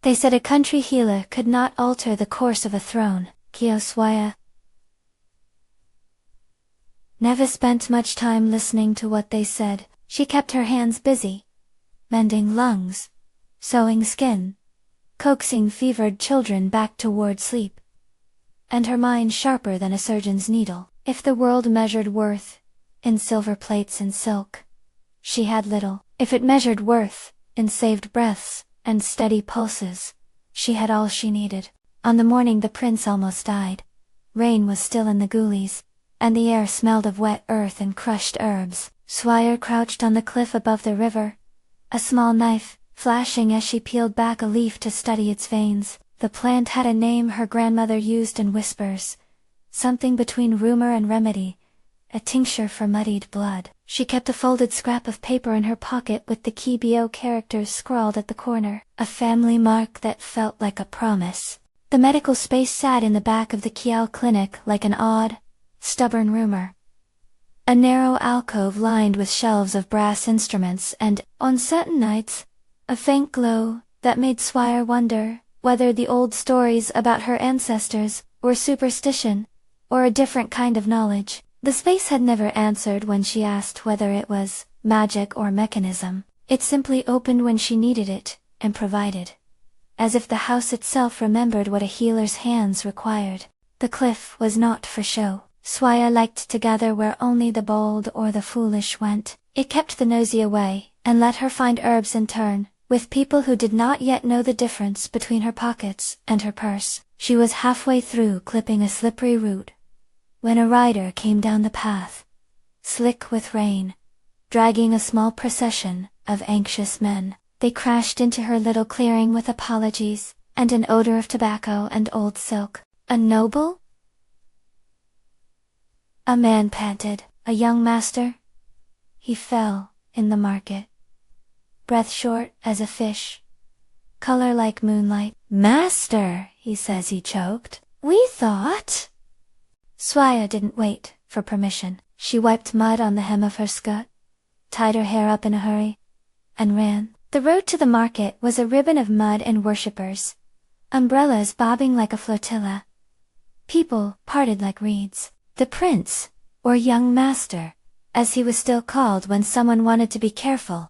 They said a country healer could not alter the course of a throne. Qiao Sui'er never spent much time listening to what they said. She kept her hands busy, mending lungs, sewing skin, coaxing fevered children back toward sleep, and her mind sharper than a surgeon's needle. If the world measured worth in silver plates and silk, she had little. If it measured worth in saved breaths and steady pulses, she had all she needed. On the morning the prince almost died, rain was still in the gullies, and the air smelled of wet earth and crushed herbs. Sui'er crouched on the cliff above the river, a small knife flashing as she peeled back a leaf to study its veins. The plant had a name her grandmother used in whispers, something between rumor and remedy, a tincture for muddied blood. She kept a folded scrap of paper in her pocket with the Qiao characters scrawled at the corner, a family mark that felt like a promise. The medical space sat in the back of the Qiao clinic like an odd, stubborn rumor. A narrow alcove lined with shelves of brass instruments and, on certain nights, a faint glow that made Sui'er wonder whether the old stories about her ancestors were superstition or a different kind of knowledge. The space had never answered when she asked whether it was magic or mechanism. It simply opened when she needed it, and provided, as if the house itself remembered what a healer's hands required. The cliff was not for show. Sui'er liked to gather where only the bold or the foolish went. It kept the nosy away, and let her find herbs in turn, with people who did not yet know the difference between her pockets and her purse. She was halfway through clipping a slippery root, when a rider came down the path, slick with rain, dragging a small procession of anxious men. They crashed into her little clearing with apologies, and an odor of tobacco and old silk. A noble? A man panted. A young master? He fell, in the market. Breath short as a fish. Color like moonlight. Master, he says he choked. We thought... Sui'er didn't wait for permission. She wiped mud on the hem of her skirt, tied her hair up in a hurry, and ran. The road to the market was a ribbon of mud and worshippers, umbrellas bobbing like a flotilla. People parted like reeds. The prince, or young master, as he was still called when someone wanted to be careful,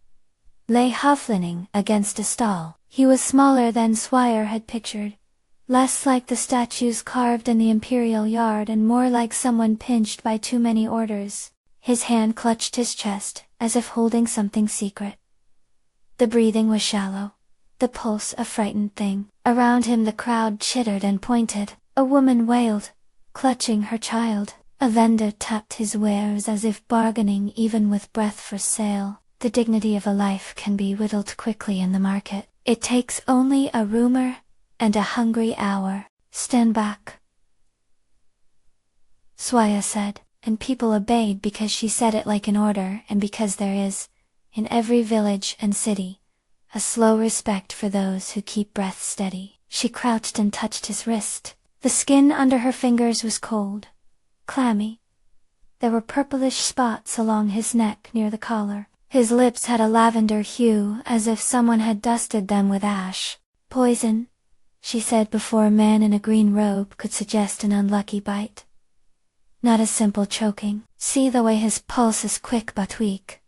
lay hoofleaning against a stall. He was smaller than Sui'er had pictured, less like the statues carved in the imperial yard and more like someone pinched by too many orders. His hand clutched his chest, as if holding something secret. The breathing was shallow, the pulse a frightened thing. Around him the crowd chittered and pointed. A woman wailed, clutching her child. A vendor tapped his wares as if bargaining even with breath for sale. The dignity of a life can be whittled quickly in the market. It takes only a rumor and a hungry hour. Stand back, Sui'er said, and people obeyed because she said it like an order and because there is, in every village and city, a slow respect for those who keep breath steady. She crouched and touched his wrist. The skin under her fingers was cold, clammy. There were purplish spots along his neck near the collar. His lips had a lavender hue as if someone had dusted them with ash. Poison, she said before a man in a green robe could suggest an unlucky bite. Not a simple choking. See the way his pulse is quick but weak.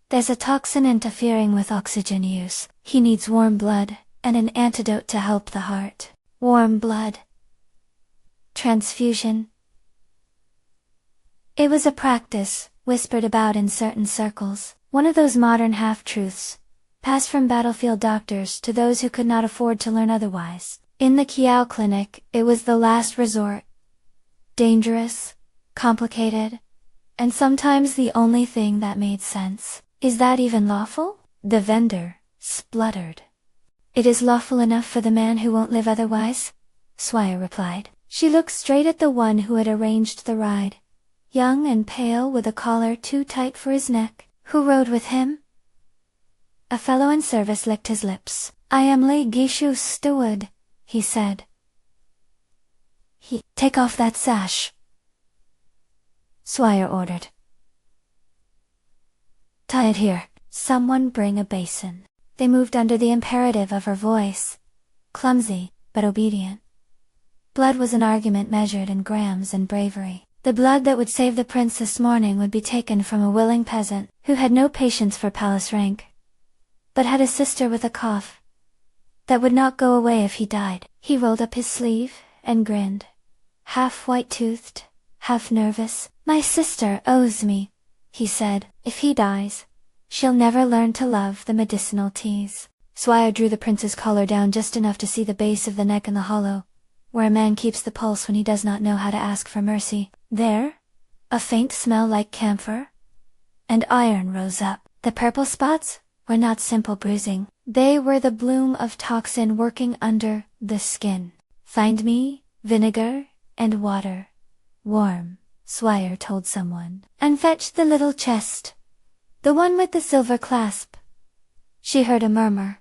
There's a toxin interfering with oxygen use. He needs warm blood, and an antidote to help the heart. Warm blood. Transfusion. It was a practice, whispered about in certain circles, one of those modern half-truths, passed from battlefield doctors to those who could not afford to learn otherwise. In the Qiao clinic, it was the last resort. Dangerous, complicated, and sometimes the only thing that made sense. Is that even lawful? The vendor spluttered. It is lawful enough for the man who won't live otherwise, Sui'er replied. She looked straight at the one who had arranged the ride, young and pale with a collar too tight for his neck. Who rode with him? A fellow in service licked his lips. I am Qiao Sui'er, he said. Take off that sash, Sui'er ordered. Tie it here. Someone bring a basin. They moved under the imperative of her voice. Clumsy, but obedient. Blood was an argument measured in grams and bravery. The blood that would save the prince this morning would be taken from a willing peasant, who had no patience for palace rank, but had a sister with a cough that would not go away if he died. He rolled up his sleeve, and grinned. Half white-toothed, half nervous. "My sister owes me," he said. "If he dies, she'll never learn to love the medicinal teas." Sui'er drew the prince's collar down just enough to see the base of the neck and the hollow, where a man keeps the pulse when he does not know how to ask for mercy. There, a faint smell like camphor and iron rose up. The purple spots were not simple bruising. They were the bloom of toxin working under the skin. "Find me vinegar and water, warm," Sui'er told someone, "and fetch the little chest, the one with the silver clasp." She heard a murmur.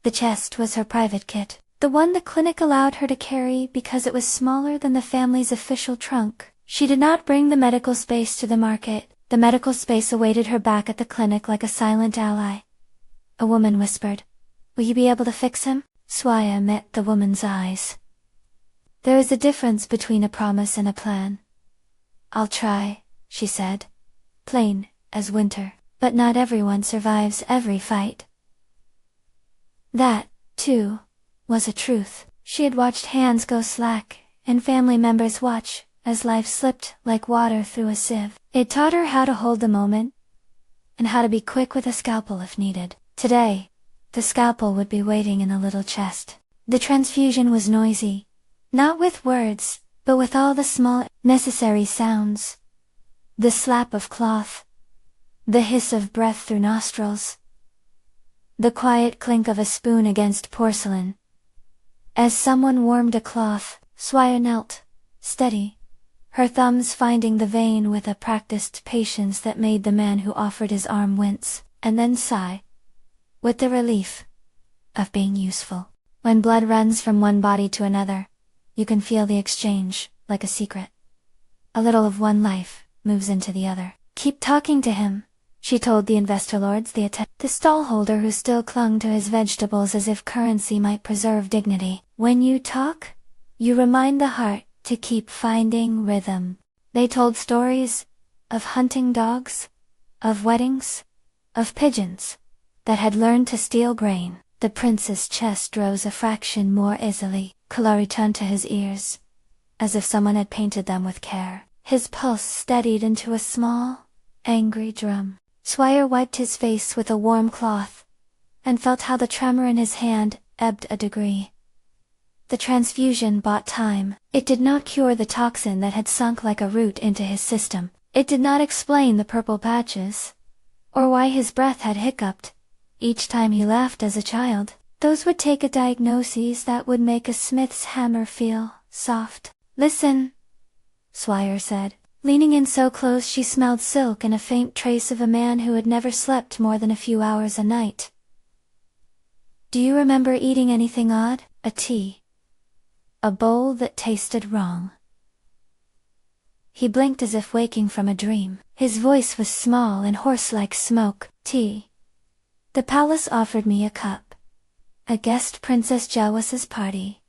The chest was her private kit, the one the clinic allowed her to carry because it was smaller than the family's official trunk. She did not bring the medical space to the market. The medical space awaited her back at the clinic like a silent ally. A woman whispered, "Will you be able to fix him?" Sui'er met the woman's eyes. "There is a difference between a promise and a plan." "I'll try," she said, plain as winter. "But not everyone survives every fight." That, too, was a truth. She had watched hands go slack, and family members watch, as life slipped like water through a sieve. It taught her how to hold the moment, and how to be quick with a scalpel if needed. Today, the scalpel would be waiting in the little chest. The transfusion was noisy, not with words, but with all the small, necessary sounds. The slap of cloth, the hiss of breath through nostrils, the quiet clink of a spoon against porcelain. As someone warmed a cloth, Sui'er knelt, steady, her thumbs finding the vein with a practiced patience that made the man who offered his arm wince, and then sigh, with the relief of being useful. When blood runs from one body to another, you can feel the exchange, like a secret. A little of one life moves into the other. "Keep talking to him," she told the investor lords, the stallholder who still clung to his vegetables as if currency might preserve dignity. "When you talk, you remind the heart to keep finding rhythm." They told stories of hunting dogs, of weddings, of pigeons that had learned to steal grain. The prince's chest rose a fraction more easily. Color returned to his ears, as if someone had painted them with care. His pulse steadied into a small, angry drum. Sui'er wiped his face with a warm cloth, and felt how the tremor in his hand ebbed a degree. The transfusion bought time. It did not cure the toxin that had sunk like a root into his system. It did not explain the purple patches, or why his breath had hiccuped each time he laughed as a child. Those would take a diagnosis that would make a smith's hammer feel soft. "Listen," Sui'er said, leaning in so close she smelled silk and a faint trace of a man who had never slept more than a few hours a night. "Do you remember eating anything odd? A tea? A bowl that tasted wrong?" He blinked as if waking from a dream. His voice was small and hoarse like smoke. "Tea. The palace offered me a cup. A guest Princess Jawas's party.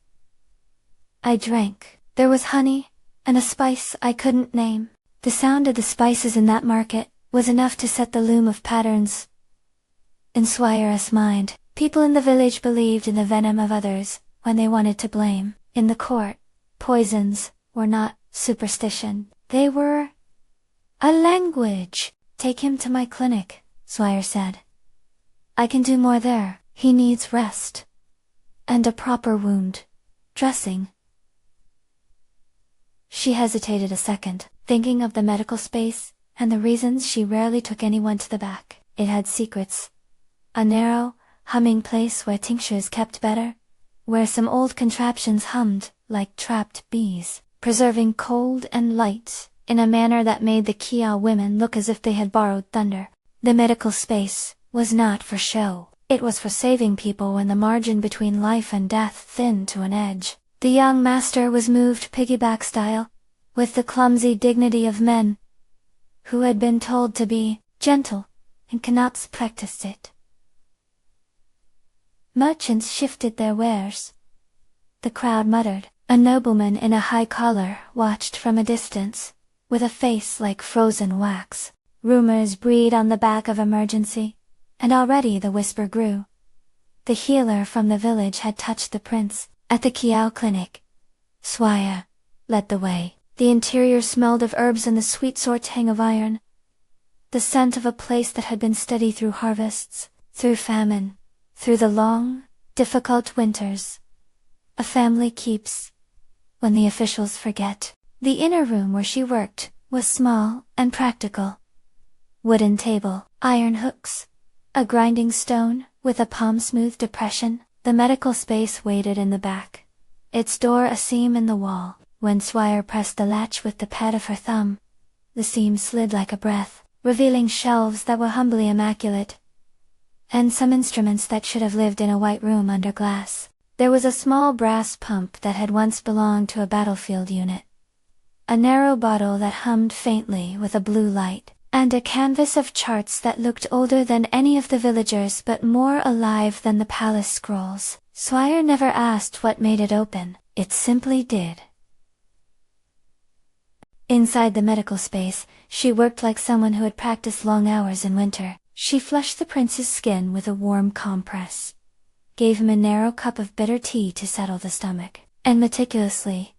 I drank. There was honey, and a spice I couldn't name." The sound of the spices in that market was enough to set the loom of patterns in Sui'er's mind. People in the village believed in the venom of others when they wanted to blame. In the court, poisons were not superstition. They were a language. "Take him to my clinic," Sui'er said. "I can do more there. He needs rest. And a proper wound dressing." She hesitated a second, thinking of the medical space, and the reasons she rarely took anyone to the back. It had secrets. A narrow, humming place where tinctures kept better, where some old contraptions hummed like trapped bees, preserving cold and light in a manner that made the Qiao women look as if they had borrowed thunder. The medical space was not for show. It was for saving people when the margin between life and death thinned to an edge. The young master was moved piggyback style, with the clumsy dignity of men who had been told to be gentle and cannot practice it. Merchants shifted their wares. The crowd muttered. A nobleman in a high collar watched from a distance, with a face like frozen wax. Rumors breed on the back of emergency, and already the whisper grew. The healer from the village had touched the prince, at the Qiao clinic. Sui'er led the way. The interior smelled of herbs and the sweet sort tang of iron. The scent of a place that had been steady through harvests, through famine, through the long, difficult winters. A family keeps when the officials forget. The inner room where she worked was small and practical. Wooden table, iron hooks, a grinding stone with a palm-smooth depression. The medical space waited in the back, its door a seam in the wall. When Sui'er pressed the latch with the pad of her thumb, the seam slid like a breath, revealing shelves that were humbly immaculate, and some instruments that should have lived in a white room under glass. There was a small brass pump that had once belonged to a battlefield unit, a narrow bottle that hummed faintly with a blue light, and a canvas of charts that looked older than any of the villagers but more alive than the palace scrolls. Sui'er never asked what made it open, it simply did. Inside the medical space, she worked like someone who had practiced long hours in winter. She flushed the prince's skin with a warm compress, gave him a narrow cup of bitter tea to settle the stomach, and meticulously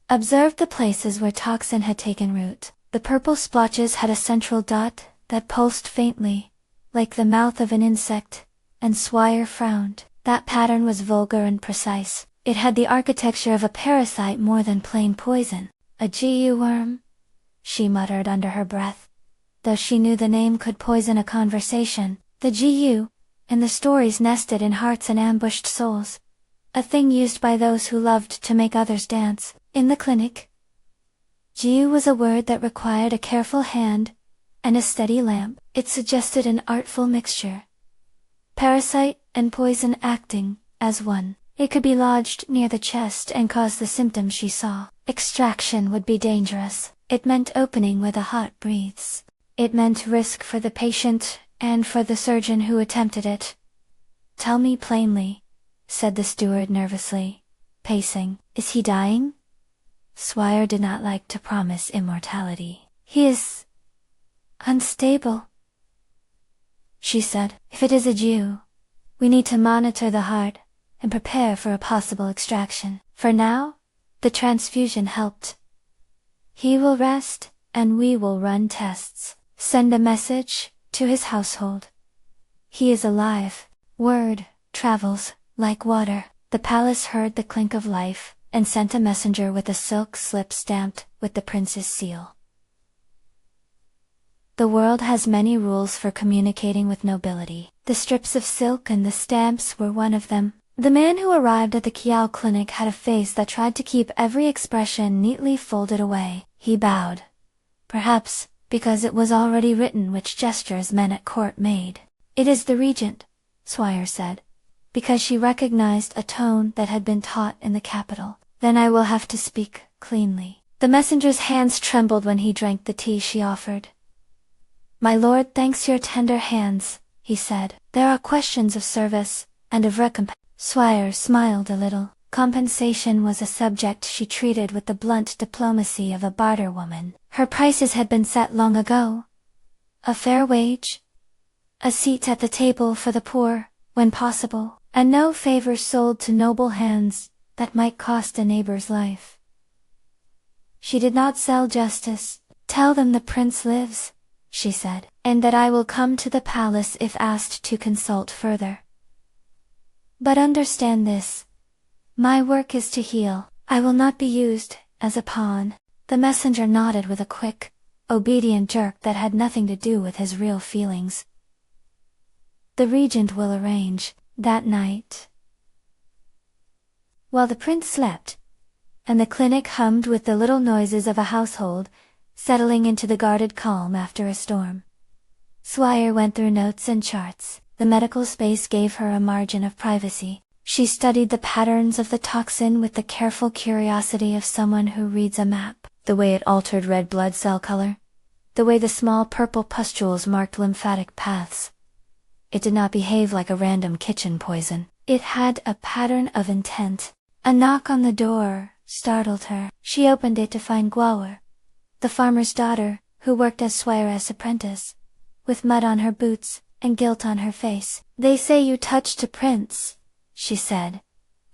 observed the places where toxin had taken root. The purple splotches had a central dot that pulsed faintly, like the mouth of an insect, and Sui'er frowned. That pattern was vulgar and precise. It had the architecture of a parasite more than plain poison. A Qiao worm, she muttered under her breath. Though she knew the name could poison a conversation, the Qiao, in the stories nested in hearts and ambushed souls. A thing used by those who loved to make others dance. In the clinic, Qiao was a word that required a careful hand and a steady lamp. It suggested an artful mixture, parasite and poison acting as one. It could be lodged near the chest and cause the symptoms she saw. Extraction would be dangerous. It meant opening where the heart breathes. It meant risk for the patient and for the surgeon who attempted it. "Tell me plainly," said the steward nervously, pacing. "Is he dying?" Sui'er did not like to promise immortality. "He is unstable," she said. "If it is a Jew, we need to monitor the heart and prepare for a possible extraction. For now, the transfusion helped. He will rest, and we will run tests. Send a message to his household. He is alive." Word travels like water. The palace heard the clink of life, and sent a messenger with a silk slip stamped with the prince's seal. The world has many rules for communicating with nobility. The strips of silk and the stamps were one of them. The man who arrived at the Qiao clinic had a face that tried to keep every expression neatly folded away. He bowed. Perhaps because it was already written which gestures men at court made. "It is the regent," Sui'er said, because she recognized a tone that had been taught in the capital. "Then I will have to speak cleanly." The messenger's hands trembled when he drank the tea she offered. "My lord thanks your tender hands," he said. "There are questions of service, and of recompense." Sui'er smiled a little. Compensation was a subject she treated with the blunt diplomacy of a barter woman. Her prices had been set long ago. A fair wage, a seat at the table for the poor, when possible, and no favor sold to noble hands that might cost a neighbor's life. She did not sell justice. "Tell them the prince lives," she said, "and that I will come to the palace if asked to consult further. But understand this. My work is to heal. I will not be used as a pawn." The messenger nodded with a quick, obedient jerk that had nothing to do with his real feelings. "The regent will arrange." That night, while the prince slept, and the clinic hummed with the little noises of a household, settling into the guarded calm after a storm, Sui'er went through notes and charts. The medical space gave her a margin of privacy. She studied the patterns of the toxin with the careful curiosity of someone who reads a map. The way it altered red blood cell color. The way the small purple pustules marked lymphatic paths. It did not behave like a random kitchen poison. It had a pattern of intent. A knock on the door startled her. She opened it to find Qiao, the farmer's daughter, who worked as Sui'er's apprentice, with mud on her boots and guilt on her face. "They say you touched a prince," she said,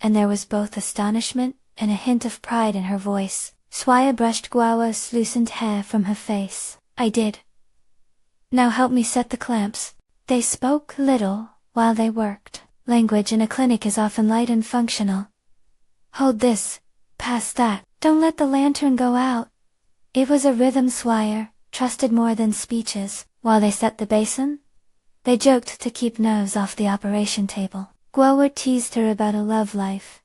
and there was both astonishment and a hint of pride in her voice. Sui'er brushed Qiao's loosened hair from her face. "I did. Now help me set the clamps." They spoke little while they worked. Language in a clinic is often light and functional. "Hold this, pass that, don't let the lantern go out." It was a rhythm Sui'er trusted more than speeches. While they set the basin, they joked to keep nerves off the operation table. Qiao teased her about a love life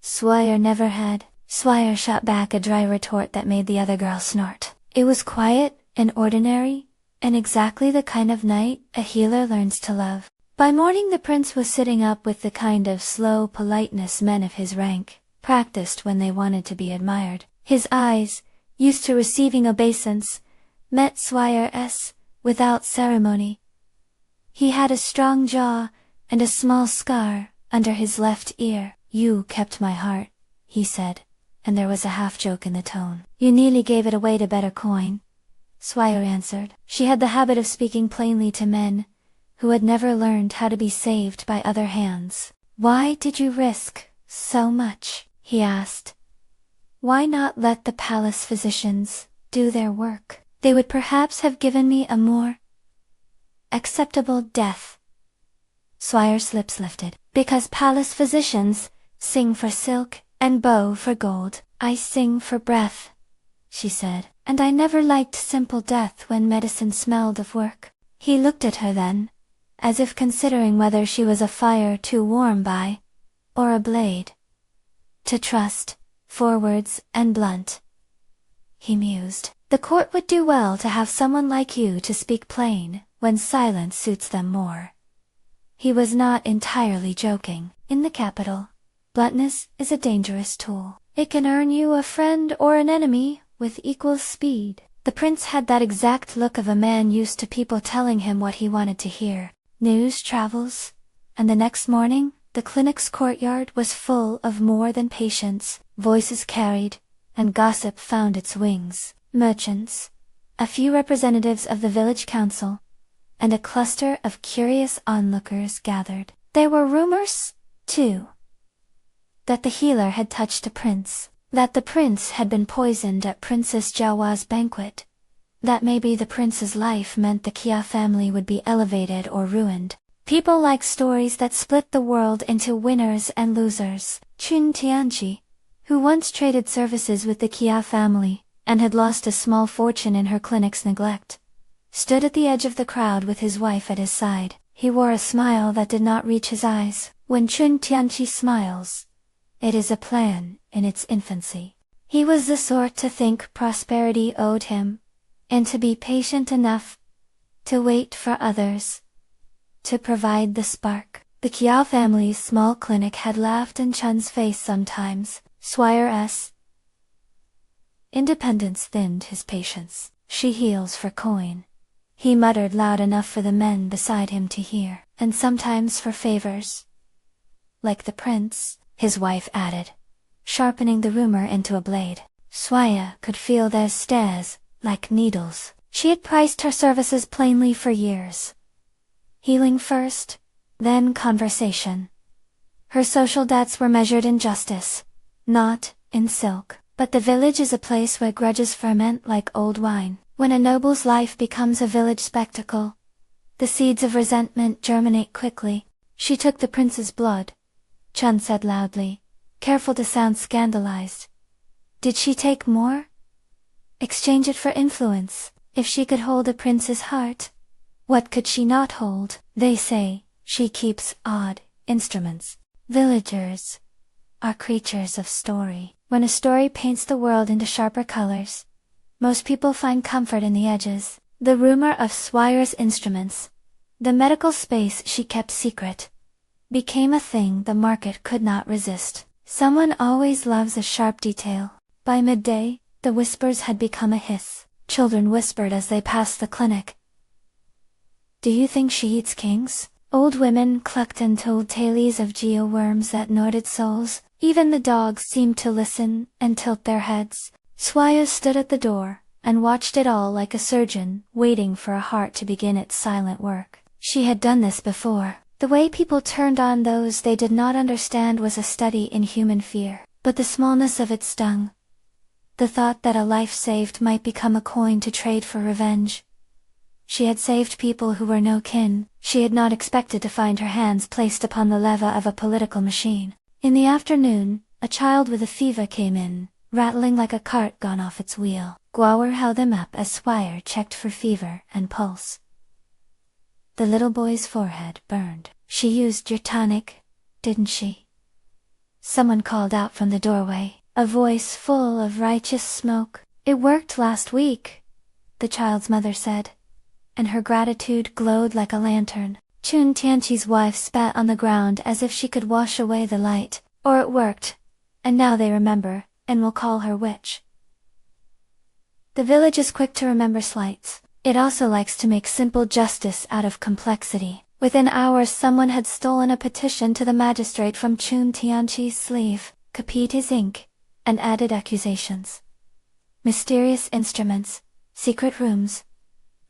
Sui'er never had. Sui'er shot back a dry retort that made the other girl snort. It was quiet and ordinary, and exactly the kind of night a healer learns to love. By morning the prince was sitting up with the kind of slow politeness men of his rank practiced when they wanted to be admired. His eyes, used to receiving obeisance, met Sui'er's without ceremony. He had a strong jaw and a small scar under his left ear. "You kept my heart," he said, and there was a half-joke in the tone. "You nearly gave it away to bet a coin," Sui'er answered. She had the habit of speaking plainly to men who had never learned how to be saved by other hands. "Why did you risk so much?" he asked. "Why not let the palace physicians do their work? They would perhaps have given me a more acceptable death." Sui'er's lips lifted. "Because palace physicians sing for silk and bow for gold. I sing for breath," she said, "and I never liked simple death when medicine smelled of work." He looked at her then, as if considering whether she was a fire too warm by, or a blade to trust, forwards and blunt. He mused. "The court would do well to have someone like you to speak plain, when silence suits them more." He was not entirely joking. In the capital, bluntness is a dangerous tool. It can earn you a friend or an enemy with equal speed. The prince had that exact look of a man used to people telling him what he wanted to hear. News travels, and the next morning, the clinic's courtyard was full of more than patients. Voices carried, and gossip found its wings. Merchants, a few representatives of the village council, and a cluster of curious onlookers gathered. There were rumors, too, that the healer had touched a prince, that the prince had been poisoned at Princess Jiaohua's banquet, that maybe the prince's life meant the Qiao family would be elevated or ruined. People like stories that split the world into winners and losers. Chun Tianqi, who once traded services with the Qiao family, and had lost a small fortune in her clinic's neglect, stood at the edge of the crowd with his wife at his side. He wore a smile that did not reach his eyes. When Chun Tianqi smiles, it is a plan in its infancy. He was the sort to think prosperity owed him, and to be patient enough to wait for others to provide the spark. The Qiao family's small clinic had laughed in Chun's face sometimes. Sui'er's independence thinned his patience. "She heals for coin," he muttered loud enough for the men beside him to hear. "And sometimes for favors. Like the prince," his wife added, sharpening the rumor into a blade. Sui'er could feel their stares, like needles. She had priced her services plainly for years. Healing first, then conversation. Her social debts were measured in justice, not in silk. But the village is a place where grudges ferment like old wine. When a noble's life becomes a village spectacle, the seeds of resentment germinate quickly. "She took the prince's blood," Chun said loudly, careful to sound scandalized. "Did she take more? Exchange it for influence. If she could hold a prince's heart, what could she not hold? They say she keeps odd instruments." Villagers are creatures of story. When a story paints the world into sharper colors, most people find comfort in the edges. The rumor of Sui'er's instruments, the medical space she kept secret, became a thing the market could not resist. Someone always loves a sharp detail. By midday, the whispers had become a hiss. Children whispered as they passed the clinic. Do you think she eats kings? Old women clucked and told tales of geoworms that gnawed souls. Even the dogs seemed to listen and tilt their heads. Sui'er stood at the door and watched it all like a surgeon, waiting for a heart to begin its silent work. She had done this before. The way people turned on those they did not understand was a study in human fear. But the smallness of it stung. The thought that a life saved might become a coin to trade for revenge. She had saved people who were no kin. She had not expected to find her hands placed upon the lever of a political machine. In the afternoon, a child with a fever came in, rattling like a cart gone off its wheel. Qiao held him up as Sui'er checked for fever and pulse. The little boy's forehead burned. She used your tonic, didn't she? Someone called out from the doorway, a voice full of righteous smoke. It worked last week, the child's mother said, and her gratitude glowed like a lantern. Chun Tianqi's wife spat on the ground as if she could wash away the light. Or it worked, and now they remember, and will call her witch. The village is quick to remember slights. It also likes to make simple justice out of complexity. Within hours someone had stolen a petition to the magistrate from Chun Tianqi's sleeve, copied his ink, and added accusations. Mysterious instruments, secret rooms,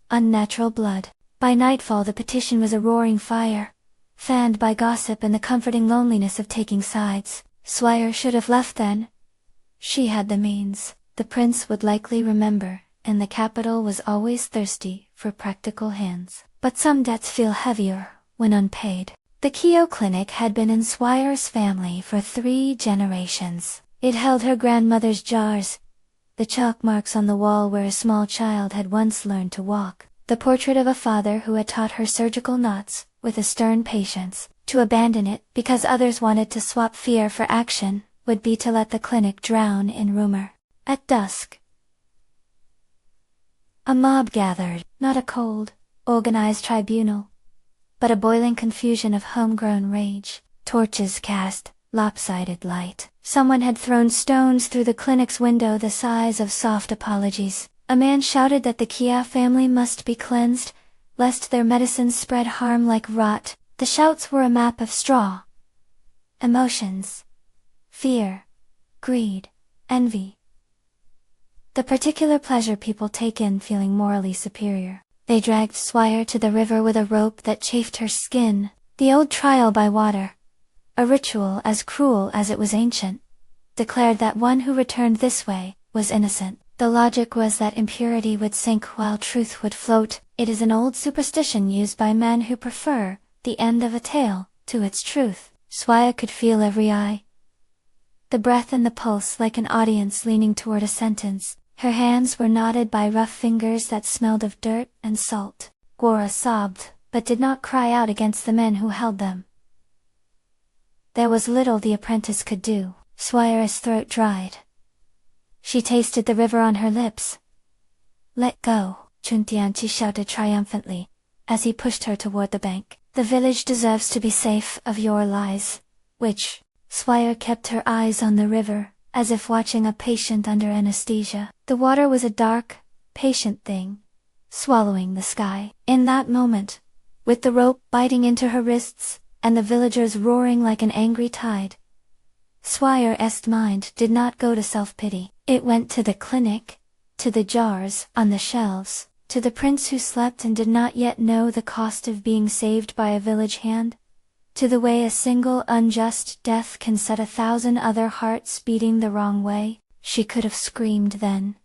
unnatural blood. By nightfall the petition was a roaring fire, fanned by gossip and the comforting loneliness of taking sides. Sui'er should have left then. She had the means. The prince would likely remember, and the capital was always thirsty for practical hands. But some debts feel heavier when unpaid. The Qiao clinic had been in Sui'er's family for 3 generations. It held her grandmother's jars, the chalk marks on the wall where a small child had once learned to walk, the portrait of a father who had taught her surgical knots, with a stern patience. To abandon it because others wanted to swap fear for action would be to let the clinic drown in rumor. At dusk, a mob gathered, not a cold, organized tribunal, but a boiling confusion of homegrown rage. Torches cast lopsided light. Someone had thrown stones through the clinic's window the size of soft apologies. A man shouted that the Qiao family must be cleansed, lest their medicines spread harm like rot. The shouts were a map of straw emotions: fear, greed, envy. The particular pleasure people take in feeling morally superior. They dragged Sui'er to the river with a rope that chafed her skin. The old trial by water, a ritual as cruel as it was ancient, declared that one who returned this way was innocent. The logic was that impurity would sink while truth would float. It is an old superstition used by men who prefer the end of a tale to its truth. Sui'er could feel every eye, the breath and the pulse like an audience leaning toward a sentence. Her hands were knotted by rough fingers that smelled of dirt and salt. Qiao sobbed, but did not cry out against the men who held them. There was little the apprentice could do. Sui'er's throat dried. She tasted the river on her lips. Let go, Chun Tianqi shouted triumphantly, as he pushed her toward the bank. The village deserves to be safe of your lies, witch. Sui'er kept her eyes on the river, as if watching a patient under anesthesia. The water was a dark, patient thing, swallowing the sky. In that moment, with the rope biting into her wrists, and the villagers roaring like an angry tide, Sui'er's mind did not go to self-pity. It went to the clinic, to the jars on the shelves, to the prince who slept and did not yet know the cost of being saved by a village hand, to the way a single unjust death can set 1,000 other hearts beating the wrong way. She could have screamed then,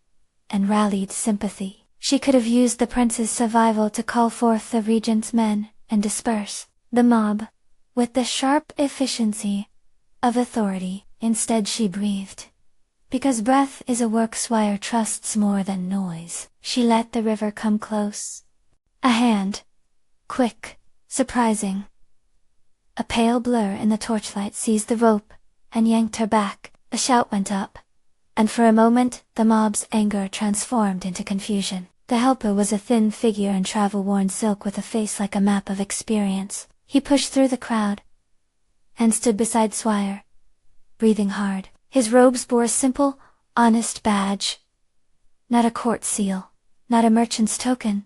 and rallied sympathy. She could have used the prince's survival to call forth the regent's men, and disperse the mob, with the sharp efficiency of authority. Instead she breathed. Because breath is a work Sui'er trusts more than noise. She let the river come close. A hand. Quick. Surprising. A pale blur in the torchlight seized the rope, and yanked her back. A shout went up, and for a moment the mob's anger transformed into confusion. The helper was a thin figure in travel-worn silk with a face like a map of experience. He pushed through the crowd, and stood beside Sui'er, breathing hard. His robes bore a simple, honest badge. Not a court seal, not a merchant's token,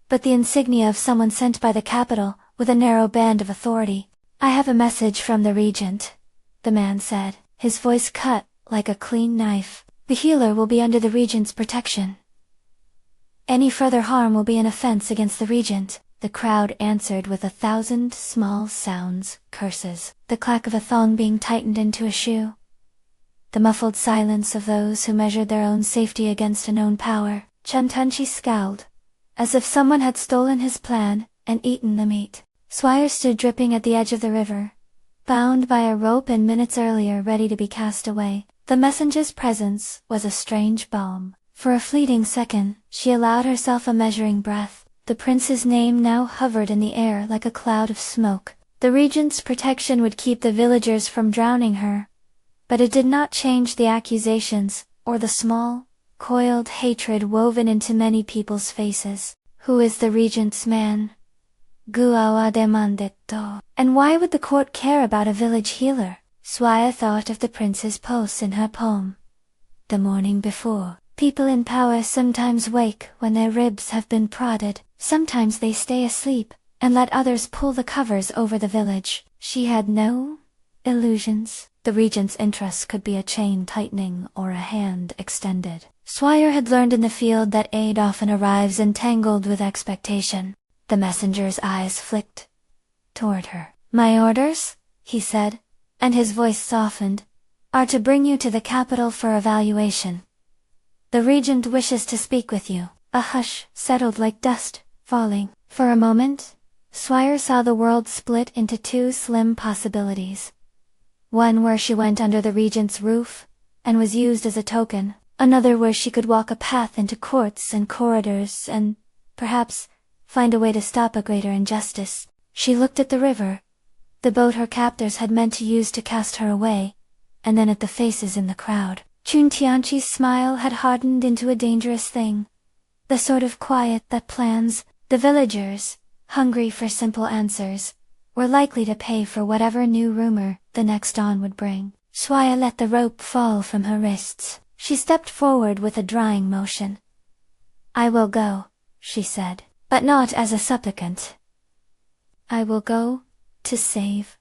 but the insignia of someone sent by the capital, with a narrow band of authority. "I have a message from the regent," the man said, his voice cut like a clean knife. "The healer will be under the regent's protection. Any further harm will be an offense against the regent." The crowd answered with 1,000 small sounds, curses, the clack of a thong being tightened into a shoe, the muffled silence of those who measured their own safety against a known power. Chantanchi scowled, as if someone had stolen his plan and eaten the meat. Sui'er stood dripping at the edge of the river, bound by a rope and minutes earlier ready to be cast away. The messenger's presence was a strange balm. For a fleeting second, she allowed herself a measuring breath. The prince's name now hovered in the air like a cloud of smoke. The regent's protection would keep the villagers from drowning her, but it did not change the accusations, or the small, coiled hatred woven into many people's faces. Who is the regent's man? Guao demandetto. And why would the court care about a village healer? Sui'er thought of the prince's pose in her poem. The morning before. People in power sometimes wake when their ribs have been prodded, sometimes they stay asleep, and let others pull the covers over the village. She had no illusions. The regent's interest could be a chain tightening or a hand extended. Sui'er had learned in the field that aid often arrives entangled with expectation. The messenger's eyes flicked toward her. "My orders," he said, and his voice softened, "are to bring you to the capital for evaluation. The regent wishes to speak with you." A hush settled like dust falling. For a moment, Sui'er saw the world split into two slim possibilities. One where she went under the regent's roof, and was used as a token. Another where she could walk a path into courts and corridors and, perhaps, find a way to stop a greater injustice. She looked at the river, the boat her captors had meant to use to cast her away, and then at the faces in the crowd. Chuntianchi's smile had hardened into a dangerous thing. The sort of quiet that plans. The villagers, hungry for simple answers, were likely to pay for whatever new rumor the next dawn would bring. Sui'er let the rope fall from her wrists. She stepped forward with a drying motion. "I will go," she said, "but not as a supplicant. I will go to save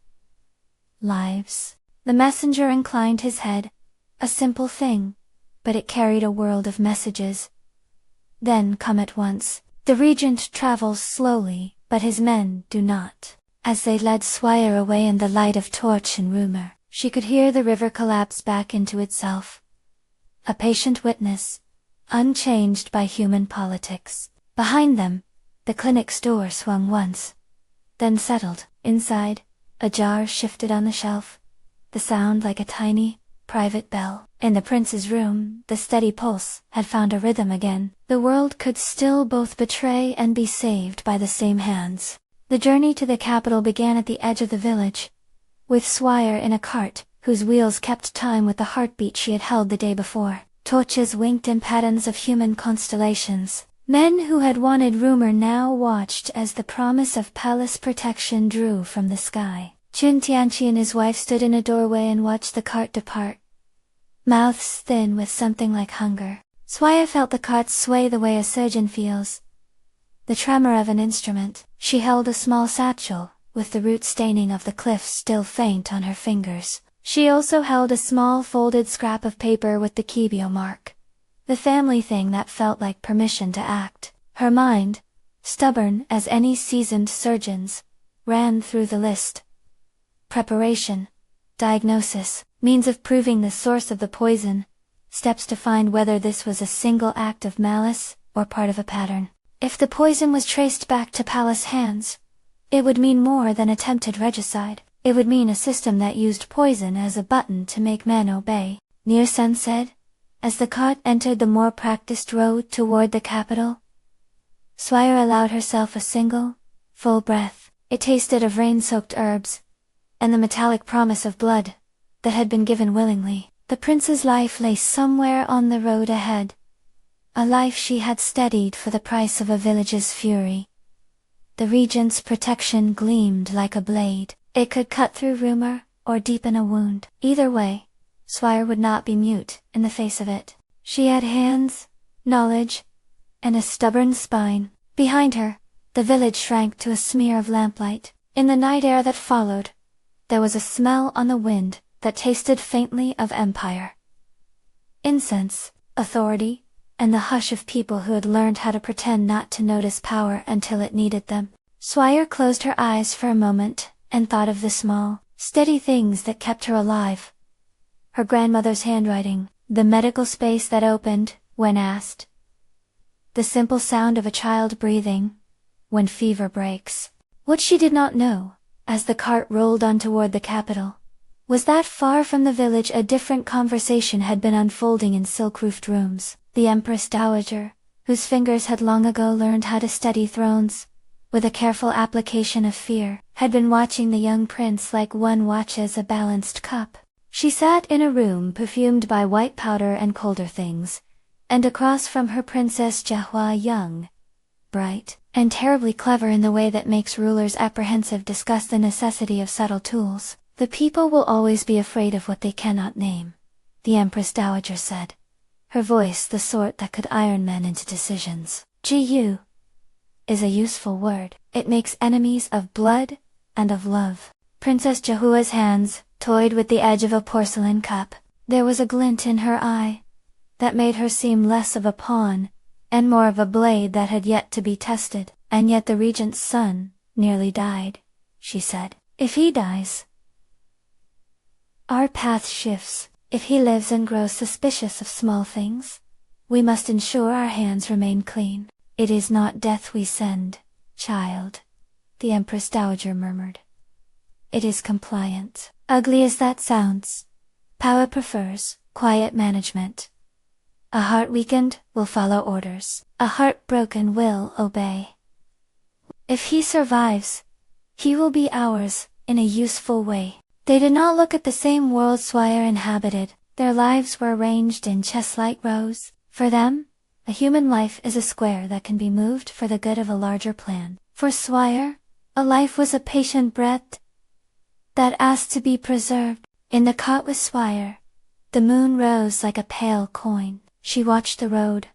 lives." The messenger inclined his head, a simple thing, but it carried a world of messages. "Then come at once. The regent travels slowly, but his men do not." As they led Sui'er away in the light of torch and rumor, she could hear the river collapse back into itself. A patient witness, unchanged by human politics. Behind them, the clinic's door swung once, then settled. Inside, a jar shifted on the shelf, the sound like a tiny, private bell. In the prince's room, the steady pulse had found a rhythm again. The world could still both betray and be saved by the same hands. The journey to the capital began at the edge of the village, with Sui'er in a cart, whose wheels kept time with the heartbeat she had held the day before. Torches winked in patterns of human constellations. Men who had wanted rumor now watched as the promise of palace protection drew from the sky. Chuntianchi and his wife stood in a doorway and watched the cart depart, mouths thin with something like hunger. Sui'er felt the cart sway the way a surgeon feels the tremor of an instrument. She held a small satchel, with the root staining of the cliffs still faint on her fingers. She also held a small folded scrap of paper with the Qiao mark, the family thing that felt like permission to act. Her mind, stubborn as any seasoned surgeon's, ran through the list. Preparation, diagnosis, means of proving the source of the poison, steps to find whether this was a single act of malice or part of a pattern. If the poison was traced back to palace hands, it would mean more than attempted regicide. It would mean a system that used poison as a button to make men obey. Near sunset, as the cart entered the more practiced road toward the capital, Sui'er allowed herself a single, full breath. It tasted of rain-soaked herbs, and the metallic promise of blood that had been given willingly. The prince's life lay somewhere on the road ahead, a life she had steadied for the price of a village's fury. The regent's protection gleamed like a blade. It could cut through rumor, or deepen a wound. Either way, Sui'er would not be mute in the face of it. She had hands, knowledge, and a stubborn spine. Behind her, the village shrank to a smear of lamplight. In the night air that followed, there was a smell on the wind that tasted faintly of empire. Incense, authority, and the hush of people who had learned how to pretend not to notice power until it needed them. Sui'er closed her eyes for a moment, and thought of the small, steady things that kept her alive. Her grandmother's handwriting, the medical space that opened, when asked. The simple sound of a child breathing, when fever breaks. What she did not know, as the cart rolled on toward the capital, was that far from the village a different conversation had been unfolding in silk-roofed rooms. The Empress Dowager, whose fingers had long ago learned how to steady thrones, with a careful application of fear, had been watching the young prince like one watches a balanced cup. She sat in a room perfumed by white powder and colder things, and across from her Princess Jiahua, young, bright, and terribly clever in the way that makes rulers apprehensive, discussed the necessity of subtle tools. The people will always be afraid of what they cannot name, the Empress Dowager said, her voice the sort that could iron men into decisions. Jiyu is a useful word. It makes enemies of blood and of love. Princess Jiahua's hands toyed with the edge of a porcelain cup. There was a glint in her eye that made her seem less of a pawn and more of a blade that had yet to be tested. And yet the regent's son nearly died, she said. If he dies, our path shifts. If he lives and grows suspicious of small things, we must ensure our hands remain clean. It is not death we send, child, the Empress Dowager murmured. It is compliance. Ugly as that sounds, power prefers quiet management. A heart weakened will follow orders. A heart broken will obey. If he survives, he will be ours, in a useful way. They did not look at the same world Sui'er inhabited. Their lives were arranged in chess-like rows. For them, a human life is a square that can be moved for the good of a larger plan. For Sui'er, a life was a patient breath that asked to be preserved. In the cot with Sui'er, the moon rose like a pale coin. She watched the road,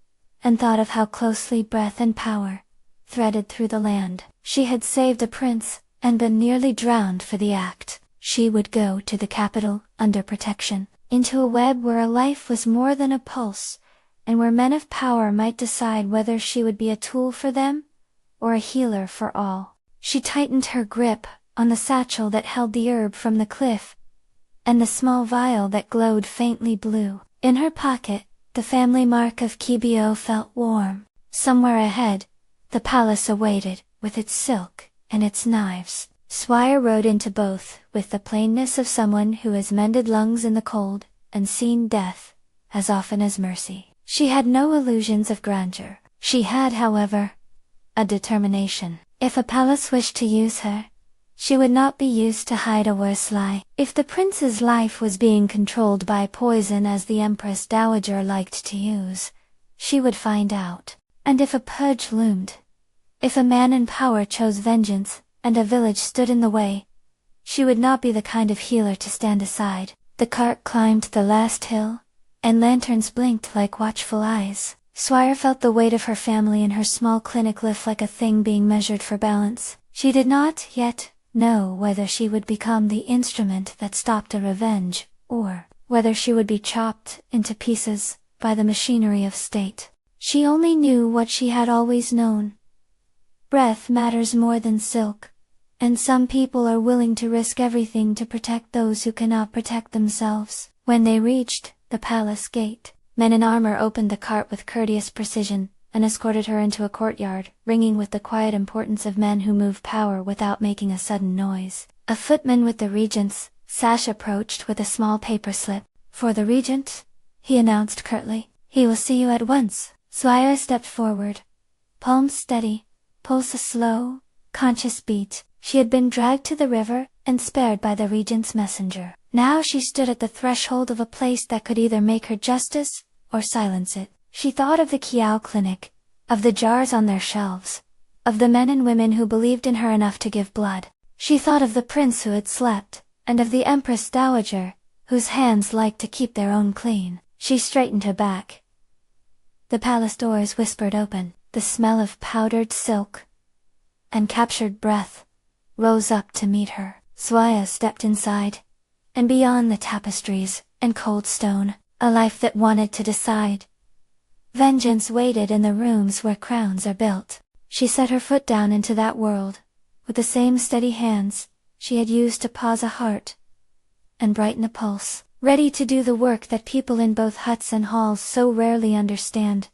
and thought of how closely breath and power threaded through the land. She had saved a prince, and been nearly drowned for the act. She would go to the capital, under protection, into a web where a life was more than a pulse, and where men of power might decide whether she would be a tool for them, or a healer for all. She tightened her grip on the satchel that held the herb from the cliff, and the small vial that glowed faintly blue. In her pocket, the family mark of Qiao felt warm. Somewhere ahead, the palace awaited, with its silk and its knives. Sui'er rode into both, with the plainness of someone who has mended lungs in the cold, and seen death, as often as mercy. She had no illusions of grandeur. She had, however, a determination. If a palace wished to use her, she would not be used to hide a worse lie. If the prince's life was being controlled by poison as the Empress Dowager liked to use, she would find out. And if a purge loomed, if a man in power chose vengeance, and a village stood in the way, she would not be the kind of healer to stand aside. The cart climbed the last hill, and lanterns blinked like watchful eyes. Sui'er felt the weight of her family in her small clinic lift like a thing being measured for balance. She did not yet know whether she would become the instrument that stopped a revenge, or whether she would be chopped into pieces by the machinery of state. She only knew what she had always known. Breath matters more than silk, and some people are willing to risk everything to protect those who cannot protect themselves. When they reached the palace gate, men in armor opened the cart with courteous precision, and escorted her into a courtyard, ringing with the quiet importance of men who move power without making a sudden noise. A footman with the regent's sash approached with a small paper slip. "For the regent," he announced curtly. "He will see you at once." Sui'er stepped forward, palms steady, pulse a slow, conscious beat. She had been dragged to the river and spared by the regent's messenger. Now she stood at the threshold of a place that could either make her justice or silence it. She thought of the Qiao clinic, of the jars on their shelves, of the men and women who believed in her enough to give blood. She thought of the prince who had slept, and of the Empress Dowager, whose hands liked to keep their own clean. She straightened her back. The palace doors whispered open. the smell of powdered silk and captured breath rose up to meet her. Sui'er stepped inside, and beyond the tapestries and cold stone, a life that wanted to decide. Vengeance waited in the rooms where crowns are built. She set her foot down into that world, with the same steady hands she had used to pause a heart and brighten a pulse, ready to do the work that people in both huts and halls so rarely understand.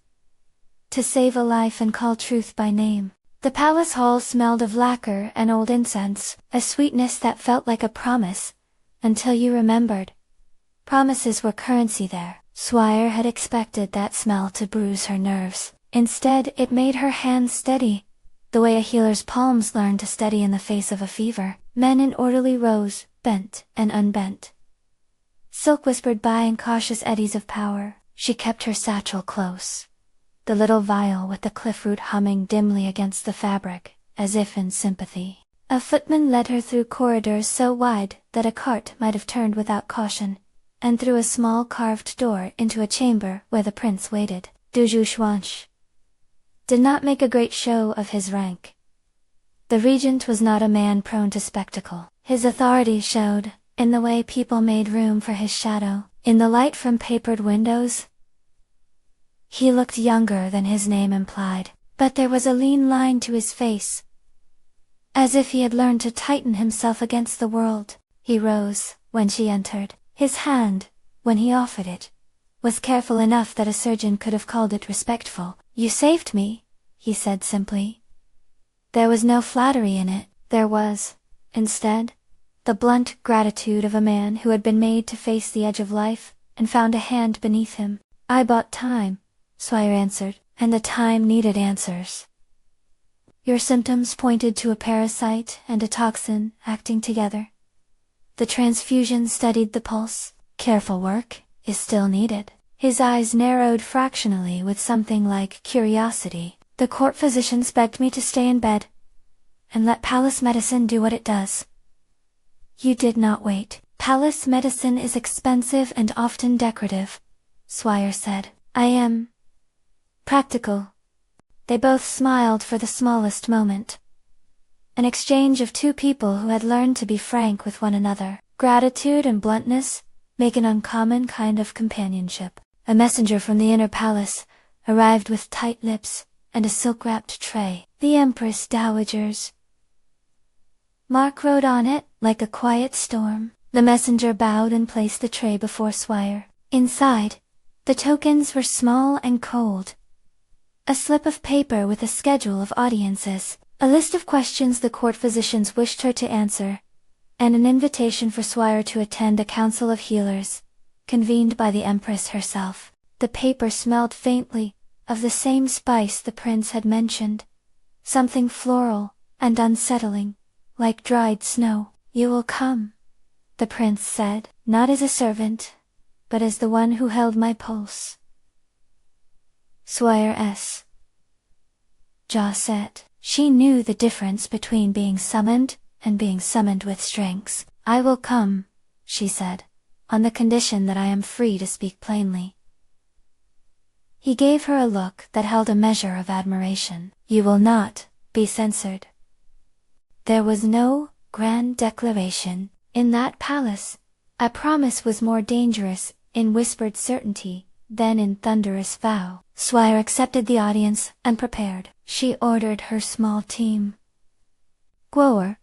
To save a life and call truth by name. The palace hall smelled of lacquer and old incense, a sweetness that felt like a promise, until you remembered. Promises were currency there. Sui'er had expected that smell to bruise her nerves. Instead, it made her hands steady, the way a healer's palms learn to steady in the face of a fever. Men in orderly rows, bent and unbent. Silk whispered by in cautious eddies of power. She kept her satchel close, the little vial with the cliffroot humming dimly against the fabric, as if in sympathy. A footman led her through corridors so wide that a cart might have turned without caution, and through a small carved door into a chamber where the prince waited. Du Xuansh did not make a great show of his rank. The regent was not a man prone to spectacle. His authority showed in the way people made room for his shadow, in the light from papered windows. He looked younger than his name implied, but there was a lean line to his face, as if he had learned to tighten himself against the world. He rose when she entered. His hand, when he offered it, was careful enough that a surgeon could have called it respectful. "You saved me," he said simply. There was no flattery in it. There was, instead, the blunt gratitude of a man who had been made to face the edge of life, and found a hand beneath him. "I bought time," Sui'er answered, "and the time needed answers. Your symptoms pointed to a parasite and a toxin acting together. The transfusion studied the pulse. Careful work is still needed." His eyes narrowed fractionally with something like curiosity. "The court physicians begged me to stay in bed and let palace medicine do what it does." "You did not wait." "Palace medicine is expensive and often decorative," Sui'er said. "I am practical." They both smiled for the smallest moment. An exchange of two people who had learned to be frank with one another. Gratitude and bluntness make an uncommon kind of companionship. A messenger from the inner palace arrived with tight lips and a silk-wrapped tray. "The Empress Dowager's mark wrote on it like a quiet storm." The messenger bowed and placed the tray before Sui'er. Inside, the tokens were small and cold. A slip of paper with a schedule of audiences, a list of questions the court physicians wished her to answer, and an invitation for Sui'er to attend a council of healers, convened by the Empress herself. The paper smelled faintly of the same spice the prince had mentioned, something floral and unsettling, like dried snow. "You will come," the prince said, "not as a servant, but as the one who held my pulse." Sui'er's jaw set. She knew the difference between being summoned and being summoned with strings. "I will come," she said, "on the condition that I am free to speak plainly." He gave her a look that held a measure of admiration. "You will not be censored." There was no grand declaration. In that palace, a promise was more dangerous in whispered certainty than in thunderous vow. Sui'er accepted the audience and prepared. She ordered her small team, Guo'er,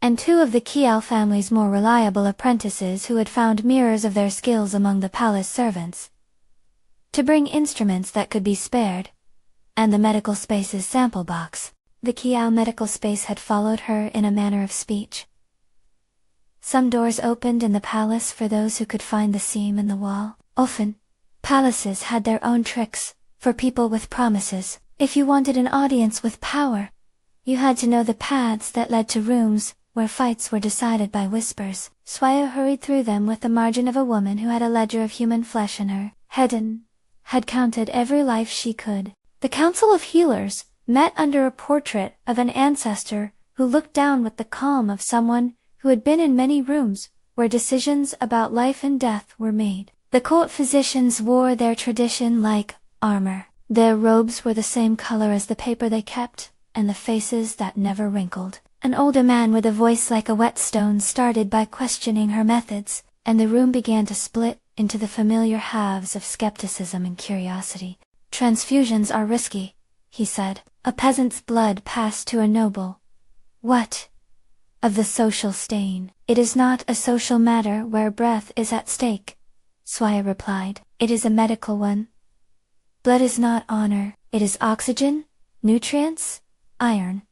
and two of the Qiao family's more reliable apprentices who had found mirrors of their skills among the palace servants, to bring instruments that could be spared, and the medical space's sample box. The Qiao medical space had followed her in a manner of speech. Some doors opened in the palace for those who could find the seam in the wall. Often, palaces had their own tricks for people with promises. If you wanted an audience with power, you had to know the paths that led to rooms where fights were decided by whispers. Sui'er hurried through them with the margin of a woman who had a ledger of human flesh in her head and had counted every life she could. The Council of Healers met under a portrait of an ancestor who looked down with the calm of someone who had been in many rooms where decisions about life and death were made. The court physicians wore their tradition like armor. Their robes were the same color as the paper they kept, and the faces that never wrinkled. An older man with a voice like a whetstone started by questioning her methods, and the room began to split into the familiar halves of skepticism and curiosity. "Transfusions are risky," he said. "A peasant's blood passed to a noble. What of the social stain?" "It is not a social matter where breath is at stake," Sui'er replied. "It is a medical one. Blood is not honor, it is oxygen, nutrients, iron.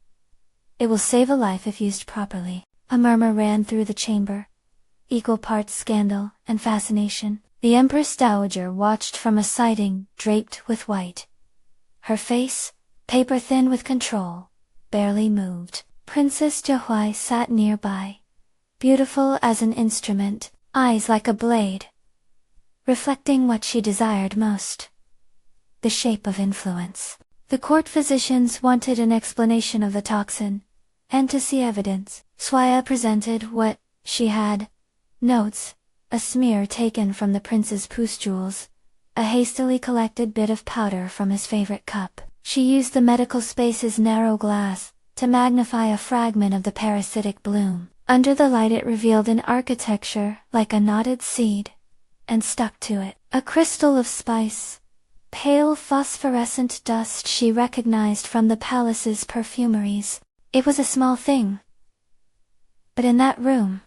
It will save a life if used properly." A murmur ran through the chamber, equal parts scandal and fascination. The Empress Dowager watched from a siding draped with white. Her face, paper thin with control, barely moved. Princess Jiahui sat nearby, beautiful as an instrument, eyes like a blade, reflecting what she desired most: the shape of influence. The court physicians wanted an explanation of the toxin, and to see evidence. Sui'er presented what she had: notes, a smear taken from the prince's pustules, a hastily collected bit of powder from his favorite cup. She used the medical space's narrow glass to magnify a fragment of the parasitic bloom. Under the light it revealed an architecture like a knotted seed, and stuck to it a crystal of spice, pale phosphorescent dust she recognized from the palace's perfumeries. It was a small thing, but in that room,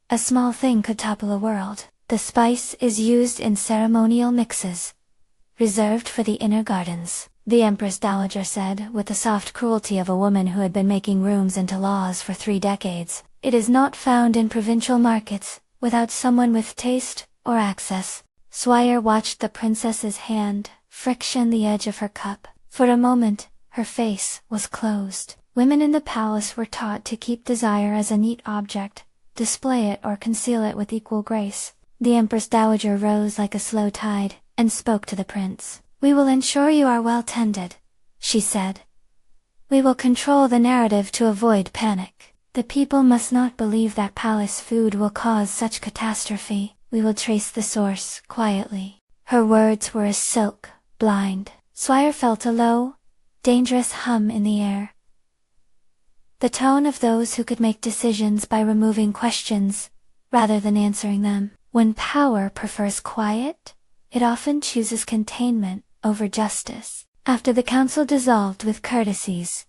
a small thing could topple a world. "The spice is used in ceremonial mixes, reserved for the inner gardens," the Empress Dowager said with the soft cruelty of a woman who had been making rooms into laws for 3 decades. "It is not found in provincial markets, without someone with taste or access." Sui'er watched the princess's hand friction the edge of her cup. For a moment, her face was closed. Women in the palace were taught to keep desire as a neat object, display it or conceal it with equal grace. The Empress Dowager rose like a slow tide, and spoke to the prince. "We will ensure you are well tended," she said. "We will control the narrative to avoid panic. The people must not believe that palace food will cause such catastrophe. We will trace the source quietly." Her words were as silk, blind. Sui'er felt a low, dangerous hum in the air. The tone of those who could make decisions by removing questions, rather than answering them. When power prefers quiet, it often chooses containment over justice. After the council dissolved with courtesies,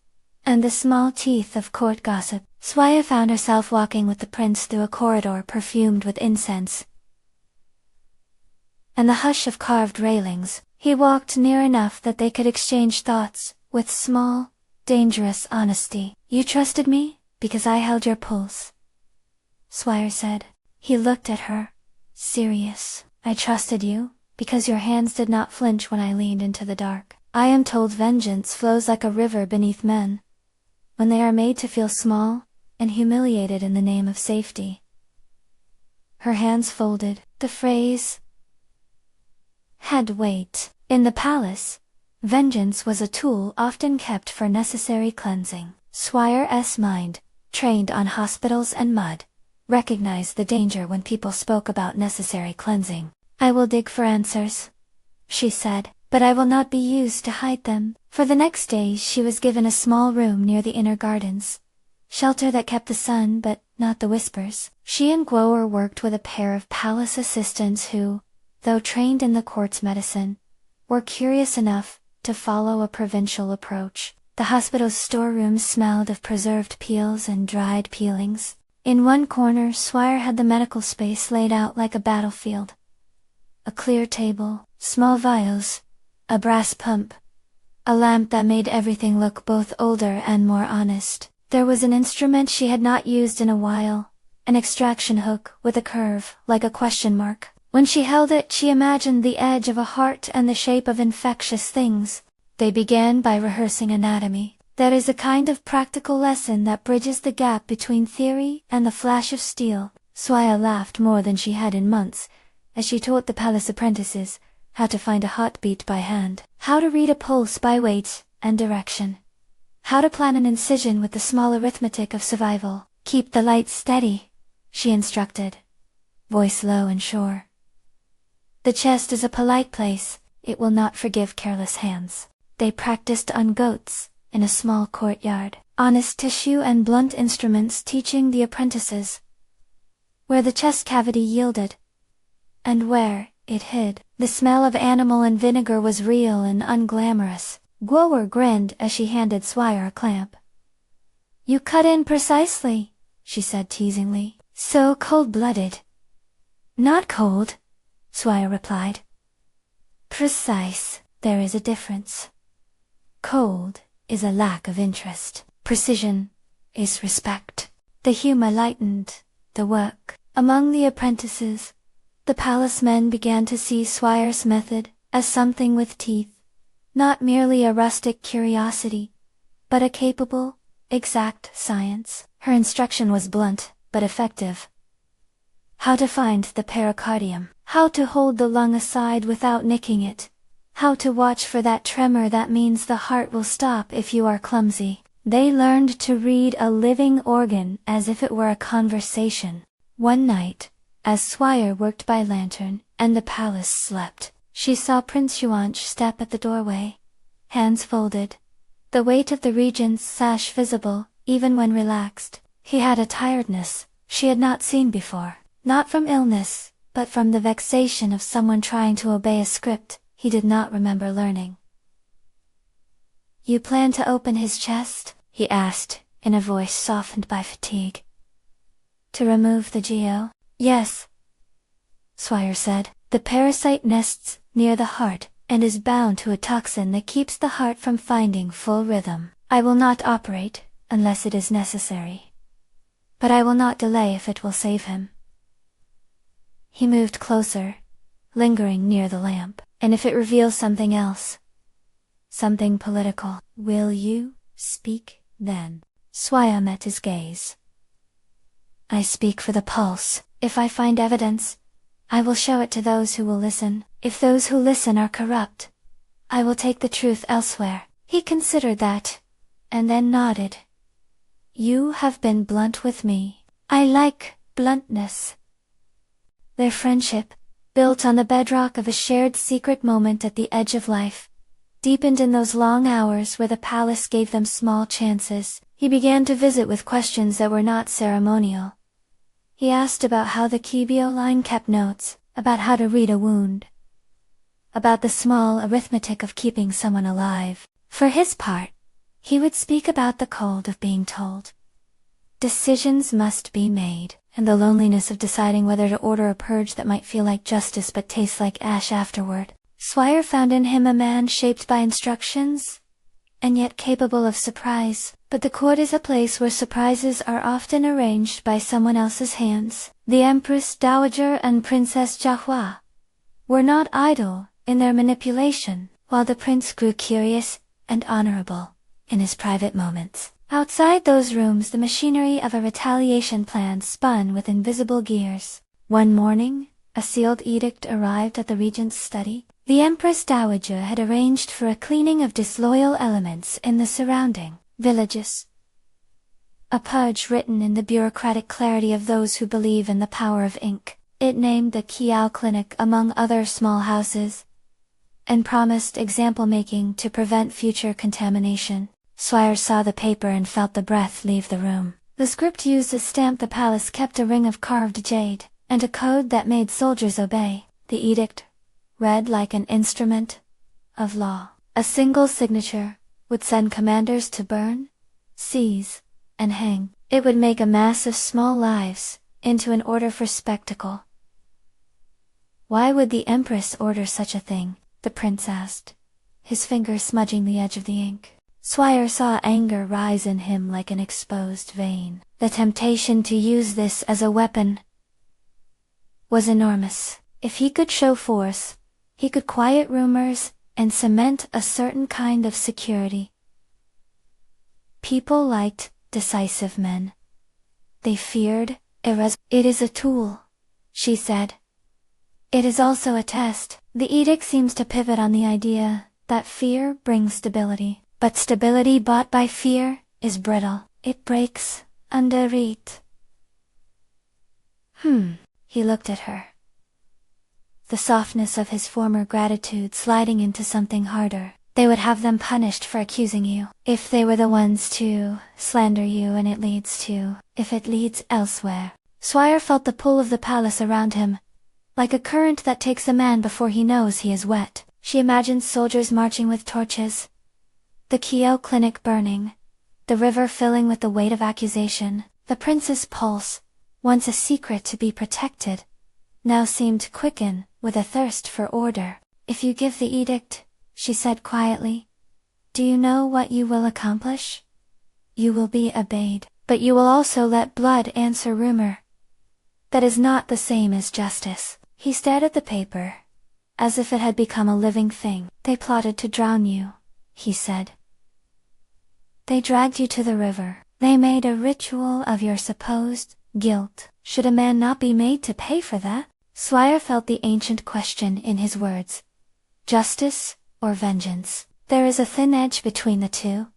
and the small teeth of court gossip, Sui'er found herself walking with the prince through a corridor perfumed with incense and the hush of carved railings. He walked near enough that they could exchange thoughts, with small, dangerous honesty. "You trusted me, because I held your pulse," Sui'er said. He looked at her, serious. "I trusted you, because your hands did not flinch when I leaned into the dark. I am told vengeance flows like a river beneath men, when they are made to feel small, and humiliated in the name of safety." Her hands folded. The phrase had weight. In the palace, vengeance was a tool often kept for necessary cleansing. Sui'er's mind, trained on hospitals and mud, recognized the danger when people spoke about necessary cleansing. "I will dig for answers," she said, "but I will not be used to hide them." For the next day she was given a small room near the inner gardens, shelter that kept the sun but not the whispers. She and Guo'er worked with a pair of palace assistants who, though trained in the court's medicine, were curious enough to follow a provincial approach. The hospital's storerooms smelled of preserved peels and dried peelings. In one corner Sui'er had the medical space laid out like a battlefield. A clear table, small vials, a brass pump, a lamp that made everything look both older and more honest. There was an instrument she had not used in a while, an extraction hook with a curve like a question mark. When she held it, she imagined the edge of a heart and the shape of infectious things. They began by rehearsing anatomy. There is a kind of practical lesson that bridges the gap between theory and the flash of steel. Sui'er laughed more than she had in months, as she taught the palace apprentices how to find a heartbeat by hand, how to read a pulse by weight and direction, how to plan an incision with the small arithmetic of survival. "Keep the light steady," she instructed, voice low and sure. "The chest is a polite place, it will not forgive careless hands. They practiced on goats, in a small courtyard, honest tissue and blunt instruments teaching the apprentices where the chest cavity yielded, and where it hid. The smell of animal and vinegar was real and unglamorous. Guower grinned as she handed Sui'er a clamp. "You cut in precisely," she said teasingly. "So cold-blooded." "Not cold," Sui'er replied. "Precise. There is a difference. Cold is a lack of interest. Precision is respect." The humor lightened the work. Among the apprentices, the palace men began to see Sui'er's method as something with teeth, not merely a rustic curiosity, but a capable, exact science. Her instruction was blunt, but effective. How to find the pericardium, how to hold the lung aside without nicking it, how to watch for that tremor that means the heart will stop if you are clumsy. They learned to read a living organ as if it were a conversation. One night, as Sui'er worked by lantern, and the palace slept, she saw Prince Yuanch step at the doorway, hands folded, the weight of the regent's sash visible, even when relaxed. He had a tiredness she had not seen before, not from illness, but from the vexation of someone trying to obey a script he did not remember learning. "You plan to open his chest?" he asked, in a voice softened by fatigue. "To remove the Qiao?" "Yes," Sui'er said. "The parasite nests near the heart, and is bound to a toxin that keeps the heart from finding full rhythm. I will not operate, unless it is necessary. But I will not delay if it will save him." He moved closer, lingering near the lamp. "And if it reveals something else? Something political, will you speak then?" Sui'er met his gaze. "I speak for the pulse. If I find evidence, I will show it to those who will listen. If those who listen are corrupt, I will take the truth elsewhere." He considered that, and then nodded. "You have been blunt with me. I like bluntness." Their friendship, built on the bedrock of a shared secret moment at the edge of life, deepened in those long hours where the palace gave them small chances. He began to visit with questions that were not ceremonial. He asked about how the Qiao line kept notes, about how to read a wound, about the small arithmetic of keeping someone alive. For his part, he would speak about the cold of being told. Decisions must be made, and the loneliness of deciding whether to order a purge that might feel like justice but taste like ash afterward. Sui'er found in him a man shaped by instructions, and yet capable of surprise. But the court is a place where surprises are often arranged by someone else's hands. The Empress Dowager and Princess Jiahua were not idle in their manipulation, while the prince grew curious and honorable in his private moments. Outside those rooms, the machinery of a retaliation plan spun with invisible gears. One morning, a sealed edict arrived at the regent's study. The Empress Dowager had arranged for a cleaning of disloyal elements in the surrounding villages. A purge written in the bureaucratic clarity of those who believe in the power of ink. It named the Qiao Clinic among other small houses, and promised example-making to prevent future contamination. Sui'er saw the paper and felt the breath leave the room. The script used as stamp the palace kept a ring of carved jade, and a code that made soldiers obey. The edict read like an instrument of law. A single signature would send commanders to burn, seize, and hang. It would make a mass of small lives into an order for spectacle. Why would the Empress order such a thing? The prince asked, his finger smudging the edge of the ink. Sui'er saw anger rise in him like an exposed vein. The temptation to use this as a weapon was enormous. If he could show force, he could quiet rumors and cement a certain kind of security. People liked decisive men. They feared It is a tool, she said. It is also a test. The edict seems to pivot on the idea that fear brings stability. But stability bought by fear is brittle. It breaks under it. He looked at her. the softness of his former gratitude sliding into something harder. They would have them punished for accusing you. If they were the ones to slander you and if it leads elsewhere. Sui'er felt the pull of the palace around him, like a current that takes a man before he knows he is wet. She imagined soldiers marching with torches, the Qiao clinic burning, the river filling with the weight of accusation. The prince's pulse, once a secret to be protected, now seemed to quicken with a thirst for order. If you give the edict, she said quietly, do you know what you will accomplish? You will be obeyed, but you will also let blood answer rumor. That is not the same as justice. He stared at the paper, as if it had become a living thing. They plotted to drown you, he said. They dragged you to the river. They made a ritual of your supposed guilt. Should a man not be made to pay for that? Sui'er felt the ancient question in his words. Justice or vengeance? There is a thin edge between the two,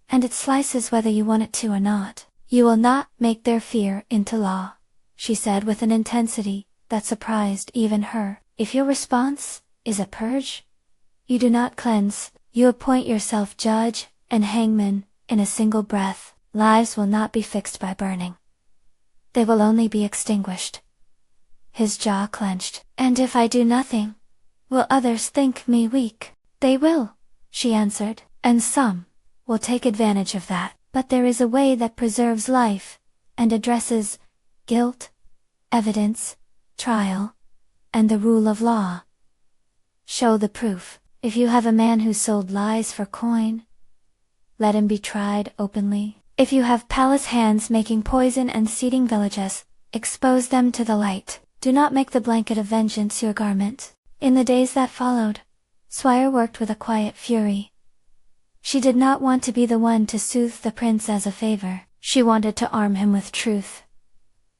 and it slices whether you want it to or not. You will not make their fear into law, she said with an intensity that surprised even her. If your response is a purge, you do not cleanse, you appoint yourself judge and hangman in a single breath. Lives will not be fixed by burning. They will only be extinguished. His jaw clenched. And if I do nothing, will others think me weak? They will, she answered, and some will take advantage of that. But there is a way that preserves life, and addresses guilt, evidence, trial, and the rule of law. Show the proof. If you have a man who sold lies for coin, let him be tried openly. If you have palace hands making poison and seeding villages, expose them to the light. Do not make the blanket of vengeance your garment. In the days that followed, Sui'er worked with a quiet fury. She did not want to be the one to soothe the prince as a favor. She wanted to arm him with truth,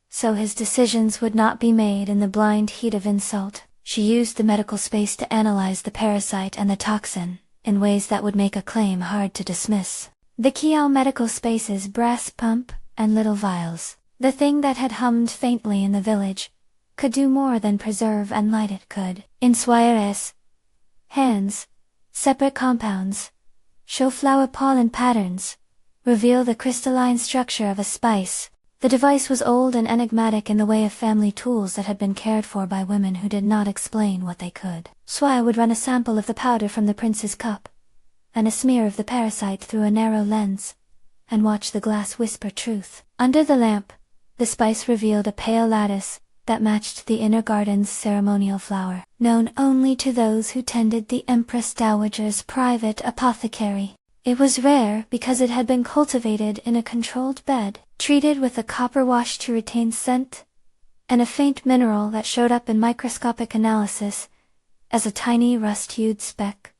so his decisions would not be made in the blind heat of insult. She used the medical space to analyze the parasite and the toxin, in ways that would make a claim hard to dismiss. The Qiao medical space's brass pump and little vials, the thing that had hummed faintly in the village, could do more than preserve and light it could. In Sui'er's hands, separate compounds, show flower pollen patterns, reveal the crystalline structure of a spice. The device was old and enigmatic in the way of family tools that had been cared for by women who did not explain what they could. Sui'er would run a sample of the powder from the prince's cup, and a smear of the parasite through a narrow lens, and watch the glass whisper truth. Under the lamp, the spice revealed a pale lattice that matched the inner garden's ceremonial flower, known only to those who tended the Empress Dowager's private apothecary. It was rare because it had been cultivated in a controlled bed, treated with a copper wash to retain scent, and a faint mineral that showed up in microscopic analysis as a tiny rust-hued speck.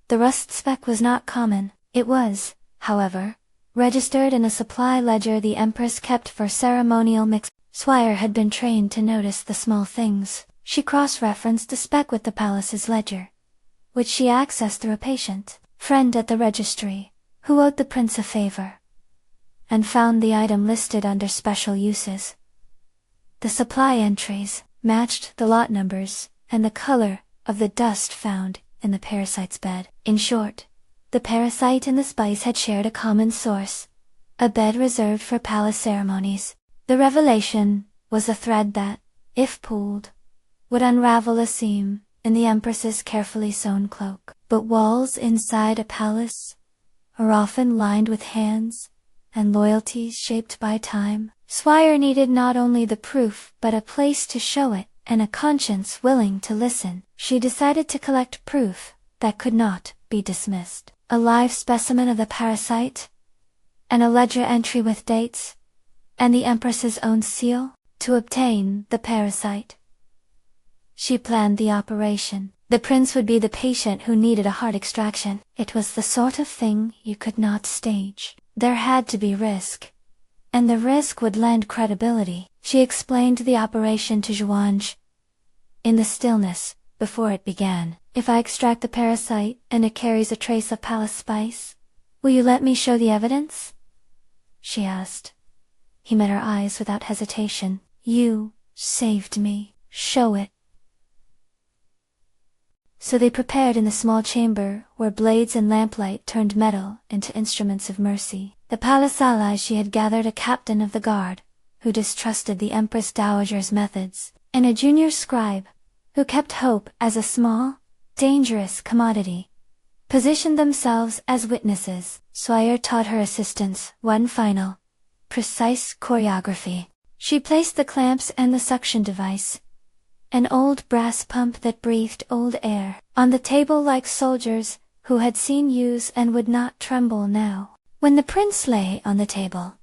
The rust speck was not common. It was, however, registered in a supply ledger the Empress kept for ceremonial mix. Sui'er had been trained to notice the small things. She cross-referenced the speck with the palace's ledger, which she accessed through a patient friend at the registry, who owed the prince a favor, and found the item listed under special uses. The supply entries matched the lot numbers and the color of the dust found in the parasite's bed. In short, the parasite and the spice had shared a common source, a bed reserved for palace ceremonies. The revelation was a thread that, if pulled, would unravel a seam in the Empress's carefully sewn cloak. But walls inside a palace are often lined with hands and loyalties shaped by time. Sui'er needed not only the proof but a place to show it, and a conscience willing to listen. She decided to collect proof that could not be dismissed. A live specimen of the parasite, and a ledger entry with dates, and the Empress's own seal. To obtain the parasite, she planned the operation. The prince would be the patient who needed a heart extraction. It was the sort of thing you could not stage. There had to be risk, and the risk would lend credibility. She explained the operation to Zhuanj in the stillness before it began. If I extract the parasite and it carries a trace of palace spice, will you let me show the evidence? She asked. He met her eyes without hesitation. You saved me. Show it. so they prepared in the small chamber where blades and lamplight turned metal into instruments of mercy. The palace allies she had gathered a captain of the guard, who distrusted the Empress Dowager's methods, and a junior scribe, who kept hope as a small, dangerous commodity, positioned themselves as witnesses. Sui'er taught her assistants one final, precise choreography. She placed the clamps and the suction device, an old brass pump that breathed old air, on the table like soldiers who had seen use and would not tremble now. When the prince lay on the table,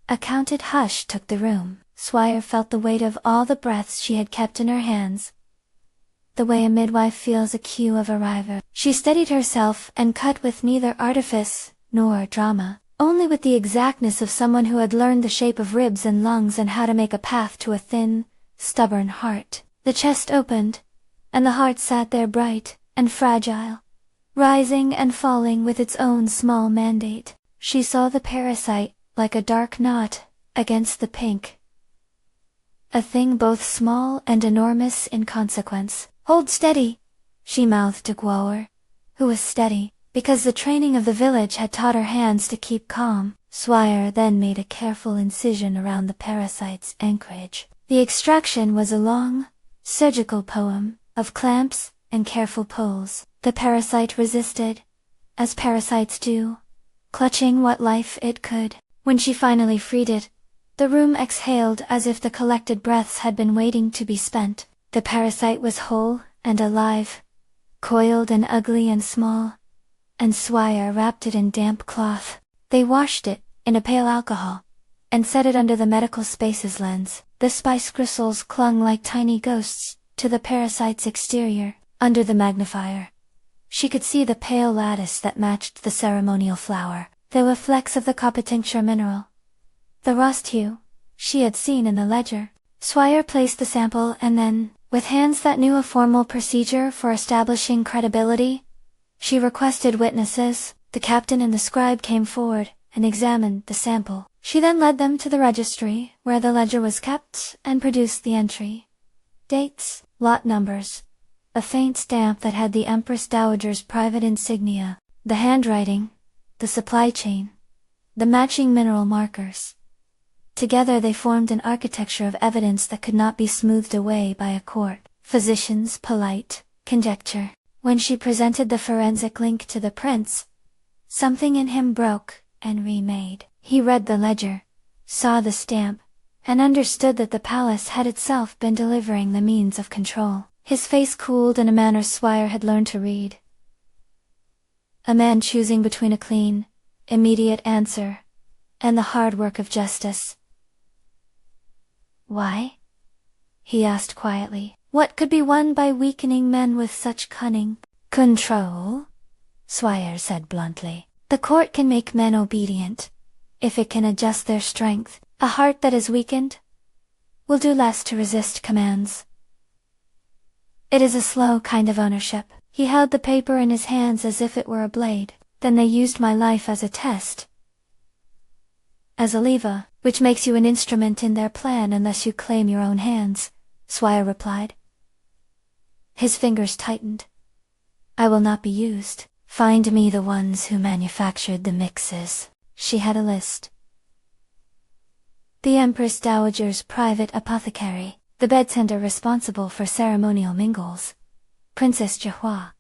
a counted hush took the room. Sui'er felt the weight of all the breaths she had kept in her hands, the way a midwife feels a cue of arrival. She steadied herself and cut with neither artifice nor drama, only with the exactness of someone who had learned the shape of ribs and lungs and how to make a path to a thin, stubborn heart. The chest opened, and the heart sat there bright and fragile, rising and falling with its own small mandate. She saw the parasite, like a dark knot, against the pink. A thing both small and enormous in consequence. "Hold steady," she mouthed to Qiao, who was steady, because the training of the village had taught her hands to keep calm. Sui'er then made a careful incision around the parasite's anchorage. The extraction was a long, surgical poem of clamps and careful pulls. The parasite resisted, as parasites do, clutching what life it could. When she finally freed it, the room exhaled as if the collected breaths had been waiting to be spent. The parasite was whole and alive, coiled and ugly and small, and Sui'er wrapped it in damp cloth. They washed it in a pale alcohol, and set it under the medical spaces lens. The spice crystals clung like tiny ghosts to the parasite's exterior. Under the magnifier, she could see the pale lattice that matched the ceremonial flower. There were flecks of the copper tincture mineral, the rust hue she had seen in the ledger. Sui'er placed the sample and then, with hands that knew a formal procedure for establishing credibility, she requested witnesses. The captain and the scribe came forward and examined the sample. She then led them to the registry, where the ledger was kept, and produced the entry, dates, lot numbers, a faint stamp that had the Empress Dowager's private insignia, the handwriting, the supply chain, the matching mineral markers. Together they formed an architecture of evidence that could not be smoothed away by a court. Physicians' polite conjecture. When she presented the forensic link to the prince, something in him broke and remade. He read the ledger, saw the stamp, and understood that the palace had itself been delivering the means of control. His face cooled in a manner Sui'er had learned to read. A man choosing between a clean, immediate answer, and the hard work of justice. "Why?" he asked quietly. "What could be won by weakening men with such cunning?" "Control," Sui'er said bluntly. "The court can make men obedient, if it can adjust their strength. A heart that is weakened will do less to resist commands. It is a slow kind of ownership." He held the paper in his hands as if it were a blade. "Then they used my life as a test. As a lever, which makes you an instrument in their plan unless you claim your own hands," Sui'er replied. His fingers tightened. "I will not be used. Find me the ones who manufactured the mixes." She had a list. The Empress Dowager's private apothecary, the bedtender responsible for ceremonial mingles, Princess Jihua,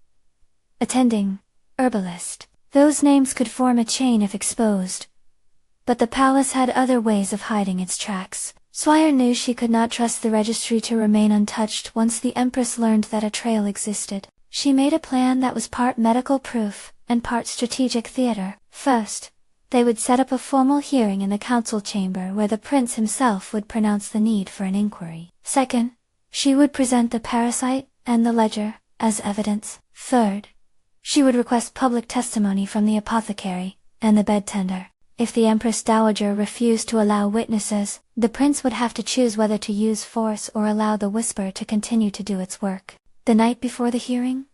attending, herbalist. Those names could form a chain if exposed. But the palace had other ways of hiding its tracks. Sui'er knew she could not trust the registry to remain untouched once the Empress learned that a trail existed. She made a plan that was part medical proof and part strategic theater. First, they would set up a formal hearing in the council chamber where the prince himself would pronounce the need for an inquiry. Second, she would present the parasite and the ledger as evidence. Third, she would request public testimony from the apothecary and the bedtender. If the Empress Dowager refused to allow witnesses, the prince would have to choose whether to use force or allow the whisper to continue to do its work. The night before the hearing,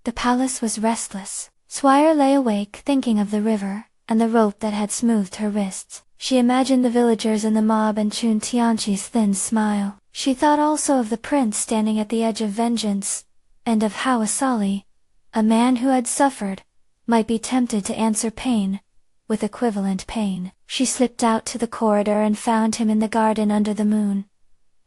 the palace was restless. Sui'er lay awake thinking of the river and the rope that had smoothed her wrists. She imagined the villagers in the mob and Chun Tianqi's thin smile. She thought also of the prince standing at the edge of vengeance, and of how Asali, A man who had suffered might be tempted to answer pain with equivalent pain. She slipped out to the corridor and found him in the garden under the moon,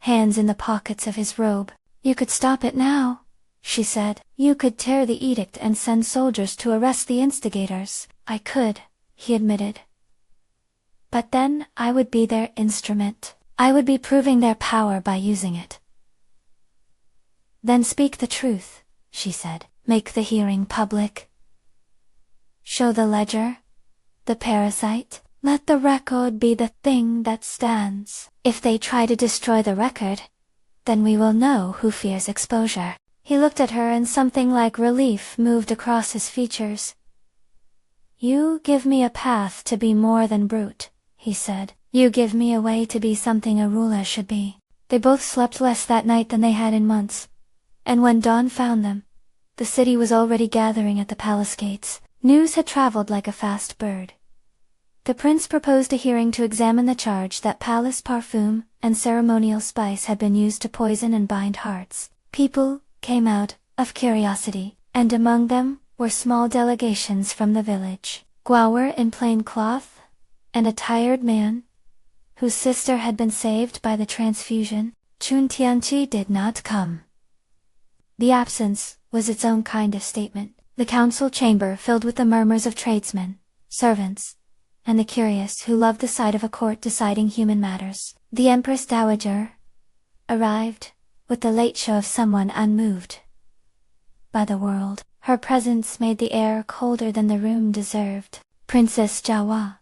hands in the pockets of his robe. "You could stop it now," she said. "You could tear the edict and send soldiers to arrest the instigators." "I could," he admitted. "But then I would be their instrument. I would be proving their power by using it." "Then speak the truth," she said. "Make the hearing public. Show the ledger, the parasite. Let the record be the thing that stands. If they try to destroy the record, then we will know who fears exposure." He looked at her and something like relief moved across his features. "You give me a path to be more than brute," he said. "You give me a way to be something a ruler should be." They both slept less that night than they had in months, and when dawn found them, the city was already gathering at the palace gates. News had traveled like a fast bird. The prince proposed a hearing to examine the charge that palace perfume and ceremonial spice had been used to poison and bind hearts. People came out of curiosity, and among them were small delegations from the village. Guawer in plain cloth, and a tired man, whose sister had been saved by the transfusion. Chun Tianqi did not come. The absence was its own kind of statement. The council chamber filled with the murmurs of tradesmen, servants, and the curious who loved the sight of a court deciding human matters. The Empress Dowager arrived, with the late show of someone unmoved by the world. Her presence made the air colder than the room deserved. Princess Jawa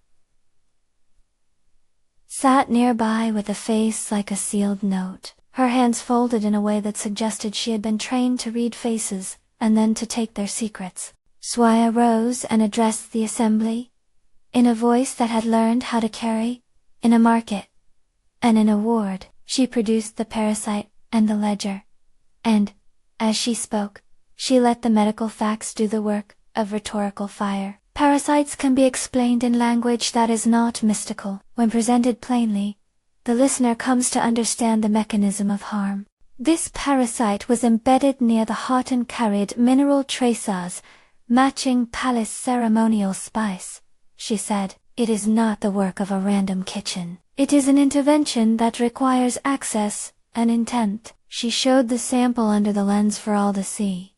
sat nearby with a face like a sealed note, her hands folded in a way that suggested she had been trained to read faces, and then to take their secrets. Sui'er rose and addressed the assembly, in a voice that had learned how to carry, in a market, and in a ward. She produced the parasite and the ledger, and, as she spoke, she let the medical facts do the work of rhetorical fire. Parasites can be explained in language that is not mystical. When presented plainly, the listener comes to understand the mechanism of harm. This parasite was embedded near the heart and carried mineral traces, matching palace ceremonial spice, she said. It is not the work of a random kitchen. It is an intervention that requires access and intent. She showed the sample under the lens for all to see.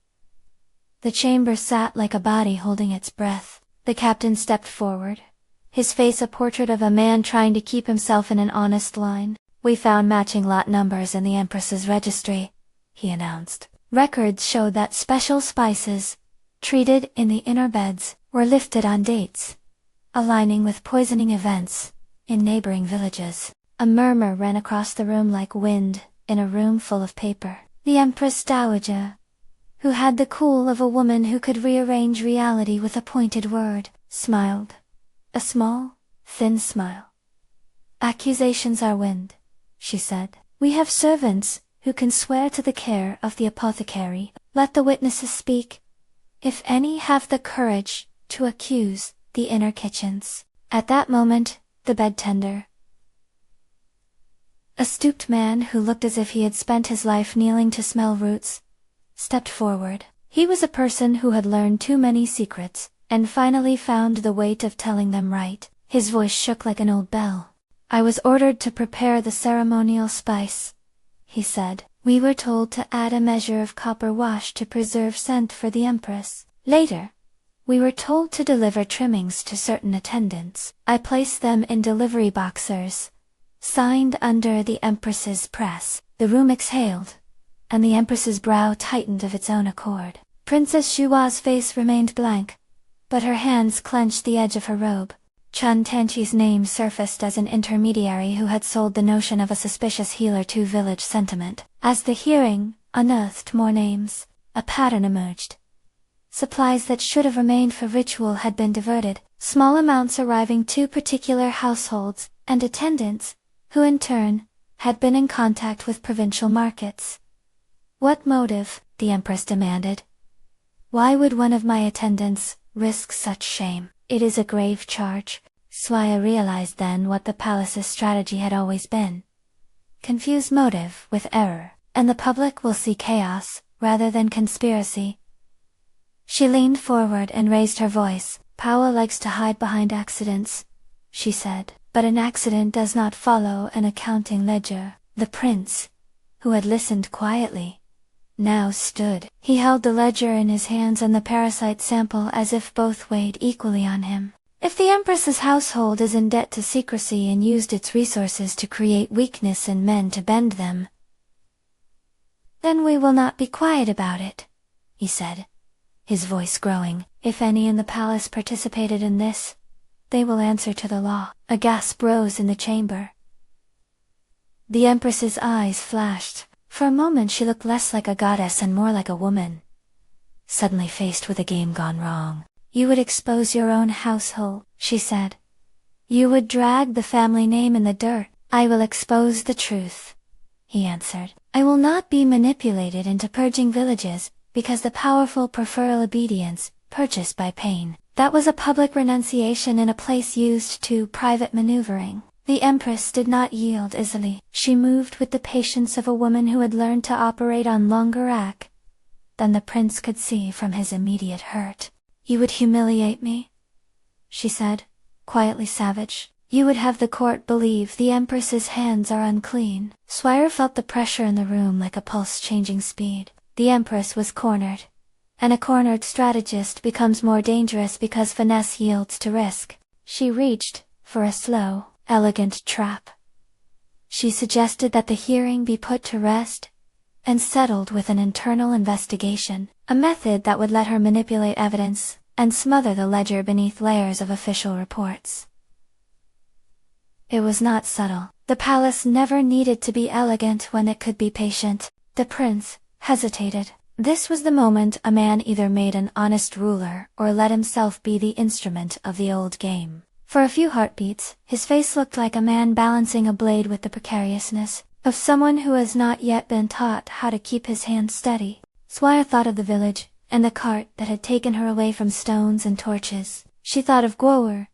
The chamber sat like a body holding its breath. The captain stepped forward, his face a portrait of a man trying to keep himself in an honest line. "We found matching lot numbers in the Empress's registry," he announced. Records showed that special spices, treated in the inner beds, were lifted on dates, aligning with poisoning events in neighboring villages. A murmur ran across the room like wind in a room full of paper. The Empress Dowager, who had the cool of a woman who could rearrange reality with a pointed word, smiled. A small, thin smile. "Accusations are wind," she said. "We have servants who can swear to the care of the apothecary. Let the witnesses speak, if any have the courage to accuse the inner kitchens." At that moment, the bed tender, a stooped man who looked as if he had spent his life kneeling to smell roots, stepped forward. He was a person who had learned too many secrets, and finally found the weight of telling them right. His voice shook like an old bell. "I was ordered to prepare the ceremonial spice," he said. "We were told to add a measure of copper wash to preserve scent for the Empress. Later, we were told to deliver trimmings to certain attendants. I placed them in delivery boxers, signed under the Empress's press." The room exhaled, and the Empress's brow tightened of its own accord. Princess Shua's face remained blank, but her hands clenched the edge of her robe. Chun Tianqi's name surfaced as an intermediary who had sold the notion of a suspicious healer to village sentiment. As the hearing unearthed more names, a pattern emerged. Supplies that should have remained for ritual had been diverted, small amounts arriving to particular households and attendants, who in turn had been in contact with provincial markets. "What motive?" the Empress demanded. "Why would one of my attendants risk such shame?" "It is a grave charge." Sui'er realized then what the palace's strategy had always been. Confuse motive with error, and the public will see chaos rather than conspiracy. She leaned forward and raised her voice. Power likes to hide behind accidents, she said, but an accident does not follow an accounting ledger. The prince, who had listened quietly, now stood. He held the ledger in his hands and the parasite sample as if both weighed equally on him. If the Empress's household is in debt to secrecy and used its resources to create weakness in men to bend them, then we will not be quiet about it, he said, his voice growing. If any in the palace participated in this, they will answer to the law. A gasp rose in the chamber. The Empress's eyes flashed. For a moment she looked less like a goddess and more like a woman, suddenly faced with a game gone wrong. You would expose your own household, she said. You would drag the family name in the dirt. I will expose the truth, he answered. I will not be manipulated into purging villages, because the powerful prefer obedience, purchased by pain. That was a public renunciation in a place used to private maneuvering. The Empress did not yield easily. She moved with the patience of a woman who had learned to operate on longer arc than the prince could see from his immediate hurt. You would humiliate me, she said, quietly savage. You would have the court believe the Empress's hands are unclean. Sui'er felt the pressure in the room like a pulse changing speed. The Empress was cornered, and a cornered strategist becomes more dangerous because finesse yields to risk. She reached for a slow, elegant trap. She suggested that the hearing be put to rest and settled with an internal investigation, a method that would let her manipulate evidence and smother the ledger beneath layers of official reports. It was not subtle. The palace never needed to be elegant when it could be patient. The prince hesitated. This was the moment a man either made an honest ruler or let himself be the instrument of the old game. For a few heartbeats, his face looked like a man balancing a blade with the precariousness of someone who has not yet been taught how to keep his hand steady. Sui'er thought of the village, and the cart that had taken her away from stones and torches. She thought of Guo'er,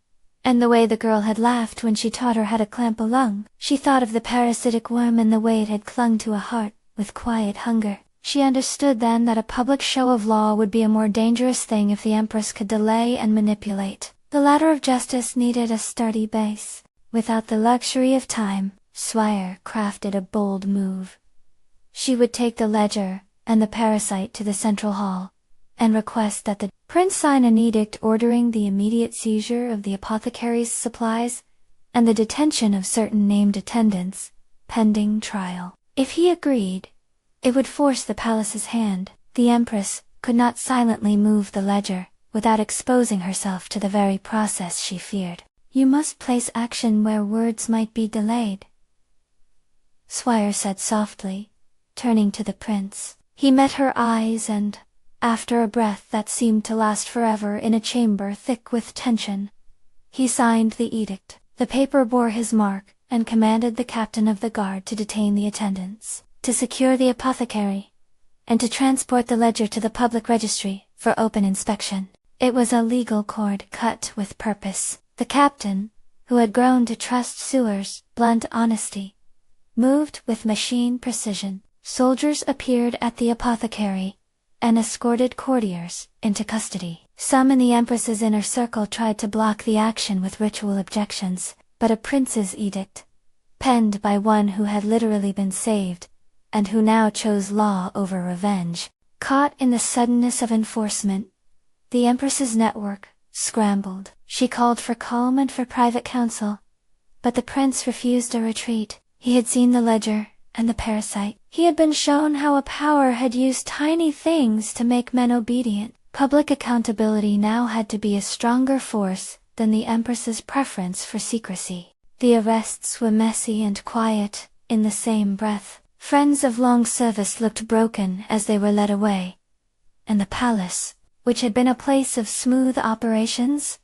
and the way the girl had laughed when she taught her how to clamp a lung. She thought of the parasitic worm and the way it had clung to a heart with quiet hunger. She understood then that a public show of law would be a more dangerous thing if the Empress could delay and manipulate. The ladder of justice needed a sturdy base. Without the luxury of time, Sui'er crafted a bold move. She would take the ledger and the parasite to the central hall, and request that the prince sign an edict ordering the immediate seizure of the apothecary's supplies and the detention of certain named attendants, pending trial. If he agreed, it would force the palace's hand. The Empress could not silently move the ledger without exposing herself to the very process she feared. You must place action where words might be delayed, Sui'er said softly, turning to the prince. He met her eyes and, after a breath that seemed to last forever in a chamber thick with tension, he signed the edict. The paper bore his mark, and commanded the captain of the guard to detain the attendants, to secure the apothecary, and to transport the ledger to the public registry for open inspection. It was a legal cord cut with purpose. The captain, who had grown to trust Sui'er's blunt honesty, moved with machine precision. Soldiers appeared at the apothecary, and escorted courtiers into custody. Some in the Empress's inner circle tried to block the action with ritual objections, but a prince's edict, penned by one who had literally been saved, and who now chose law over revenge. Caught in the suddenness of enforcement, the Empress's network scrambled. She called for calm and for private counsel, but the prince refused a retreat. He had seen the ledger and the parasite. He had been shown how a power had used tiny things to make men obedient. Public accountability now had to be a stronger force than the Empress's preference for secrecy. The arrests were messy and quiet, in the same breath. Friends of long service looked broken as they were led away, and the palace, which had been a place of smooth operations,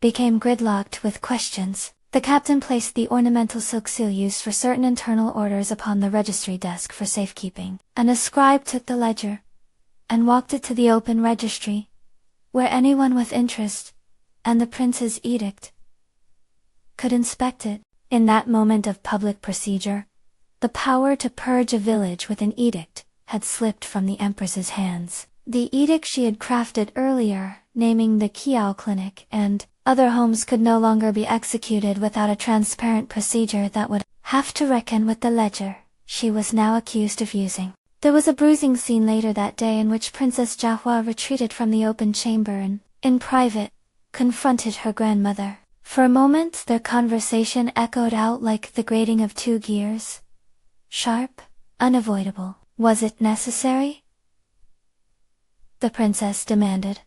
became gridlocked with questions. The captain placed the ornamental silk seal used for certain internal orders upon the registry desk for safekeeping, and a scribe took the ledger and walked it to the open registry, where anyone with interest, and the prince's edict, could inspect it. In that moment of public procedure, the power to purge a village with an edict had slipped from the Empress's hands. The edict she had crafted earlier, naming the Qiao Clinic and other homes, could no longer be executed without a transparent procedure that would have to reckon with the ledger she was now accused of using. There was a bruising scene later that day in which Princess Jiahua retreated from the open chamber and, in private, confronted her grandmother. For a moment their conversation echoed out like the grating of two gears. Sharp, unavoidable. Was it necessary? The princess demanded,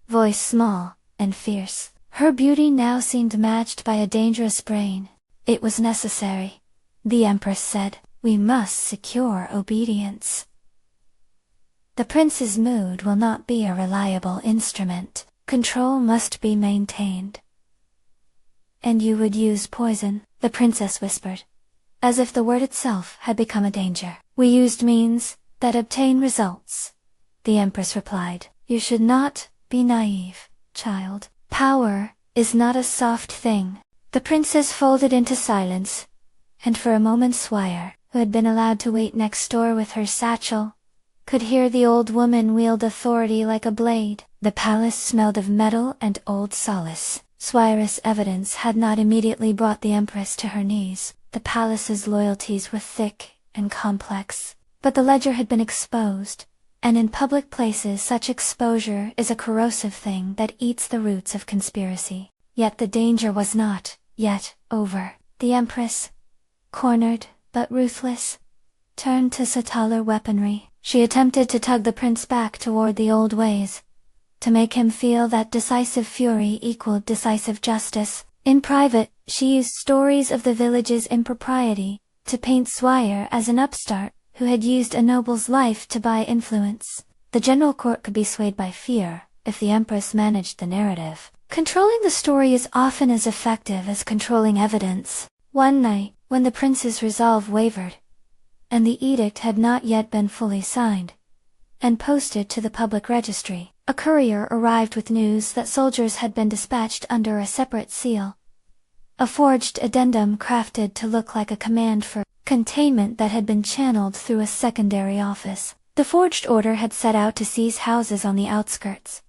voice small and fierce. Her beauty now seemed matched by a dangerous brain. It was necessary, the empress said. We must secure obedience. The prince's mood will not be a reliable instrument. Control must be maintained. And you would use poison, the princess whispered, as if the word itself had become a danger. We used means that obtain results, the empress replied. You should not be naive, child. Power is not a soft thing. The princess folded into silence, and for a moment Sui'er, who had been allowed to wait next door with her satchel, could hear the old woman wield authority like a blade. The palace smelled of metal and old solace. Sui'er's evidence had not immediately brought the empress to her knees. The palace's loyalties were thick and complex, but the ledger had been exposed, and in public places such exposure is a corrosive thing that eats the roots of conspiracy. Yet the danger was not yet over. The empress, cornered but ruthless, turned to subtler weaponry. She attempted to tug the prince back toward the old ways, to make him feel that decisive fury equaled decisive justice. In private, she used stories of the village's impropriety to paint Sui'er as an upstart who had used a noble's life to buy influence. The general court could be swayed by fear if the empress managed the narrative. Controlling the story is often as effective as controlling evidence. One night, when the prince's resolve wavered, and the edict had not yet been fully signed and posted to the public registry, a courier arrived with news that soldiers had been dispatched under a separate seal, a forged addendum crafted to look like a command for containment that had been channeled through a secondary office. The forged order had set out to seize houses on the outskirts,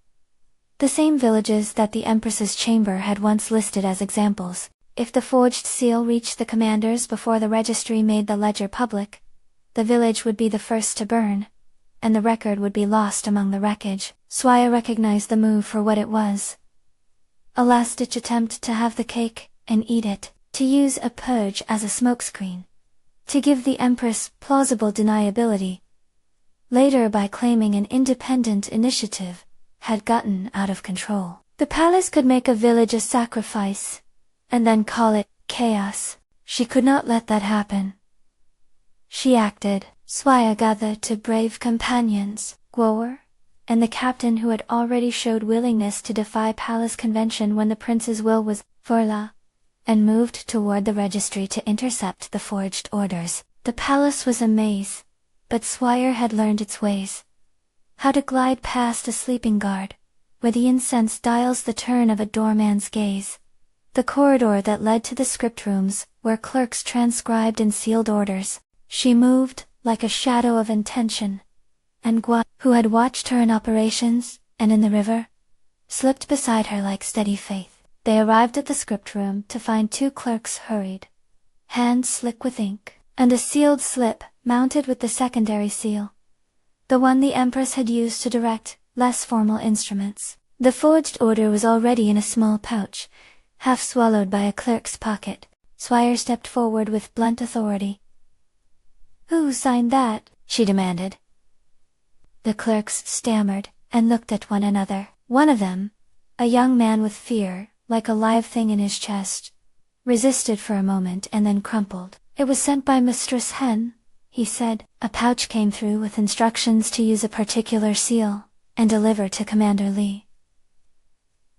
the same villages that the empress's chamber had once listed as examples. If the forged seal reached the commanders before the registry made the ledger public, the village would be the first to burn, and the record would be lost among the wreckage. Sui'er recognized the move for what it was. A last-ditch attempt to have the cake and eat it, to use a purge as a smokescreen, to give the empress plausible deniability. Later, by claiming an independent initiative, had gotten out of control. The palace could make a village a sacrifice, and then call it chaos. She could not let that happen. She acted. Sui'er gathered to brave companions, Guo'er, and the captain who had already showed willingness to defy palace convention when the prince's will was Furla, and moved toward the registry to intercept the forged orders. The palace was a maze, but Sui'er had learned its ways. How to glide past a sleeping guard, where the incense dials the turn of a doorman's gaze. The corridor that led to the script rooms, where clerks transcribed and sealed orders. She moved like a shadow of intention, and Guo, who had watched her in operations and in the river, slipped beside her like steady faith. They arrived at the script room to find two clerks hurried, hands slick with ink, and a sealed slip mounted with the secondary seal, the one the empress had used to direct less formal instruments. The forged order was already in a small pouch, half swallowed by a clerk's pocket. Sui'er stepped forward with blunt authority. Who signed that? She demanded. The clerks stammered and looked at one another. One of them, a young man with fear, like a live thing in his chest, resisted for a moment and then crumpled. It was sent by Mistress Hen, he said. A pouch came through with instructions to use a particular seal and deliver to Commander Li.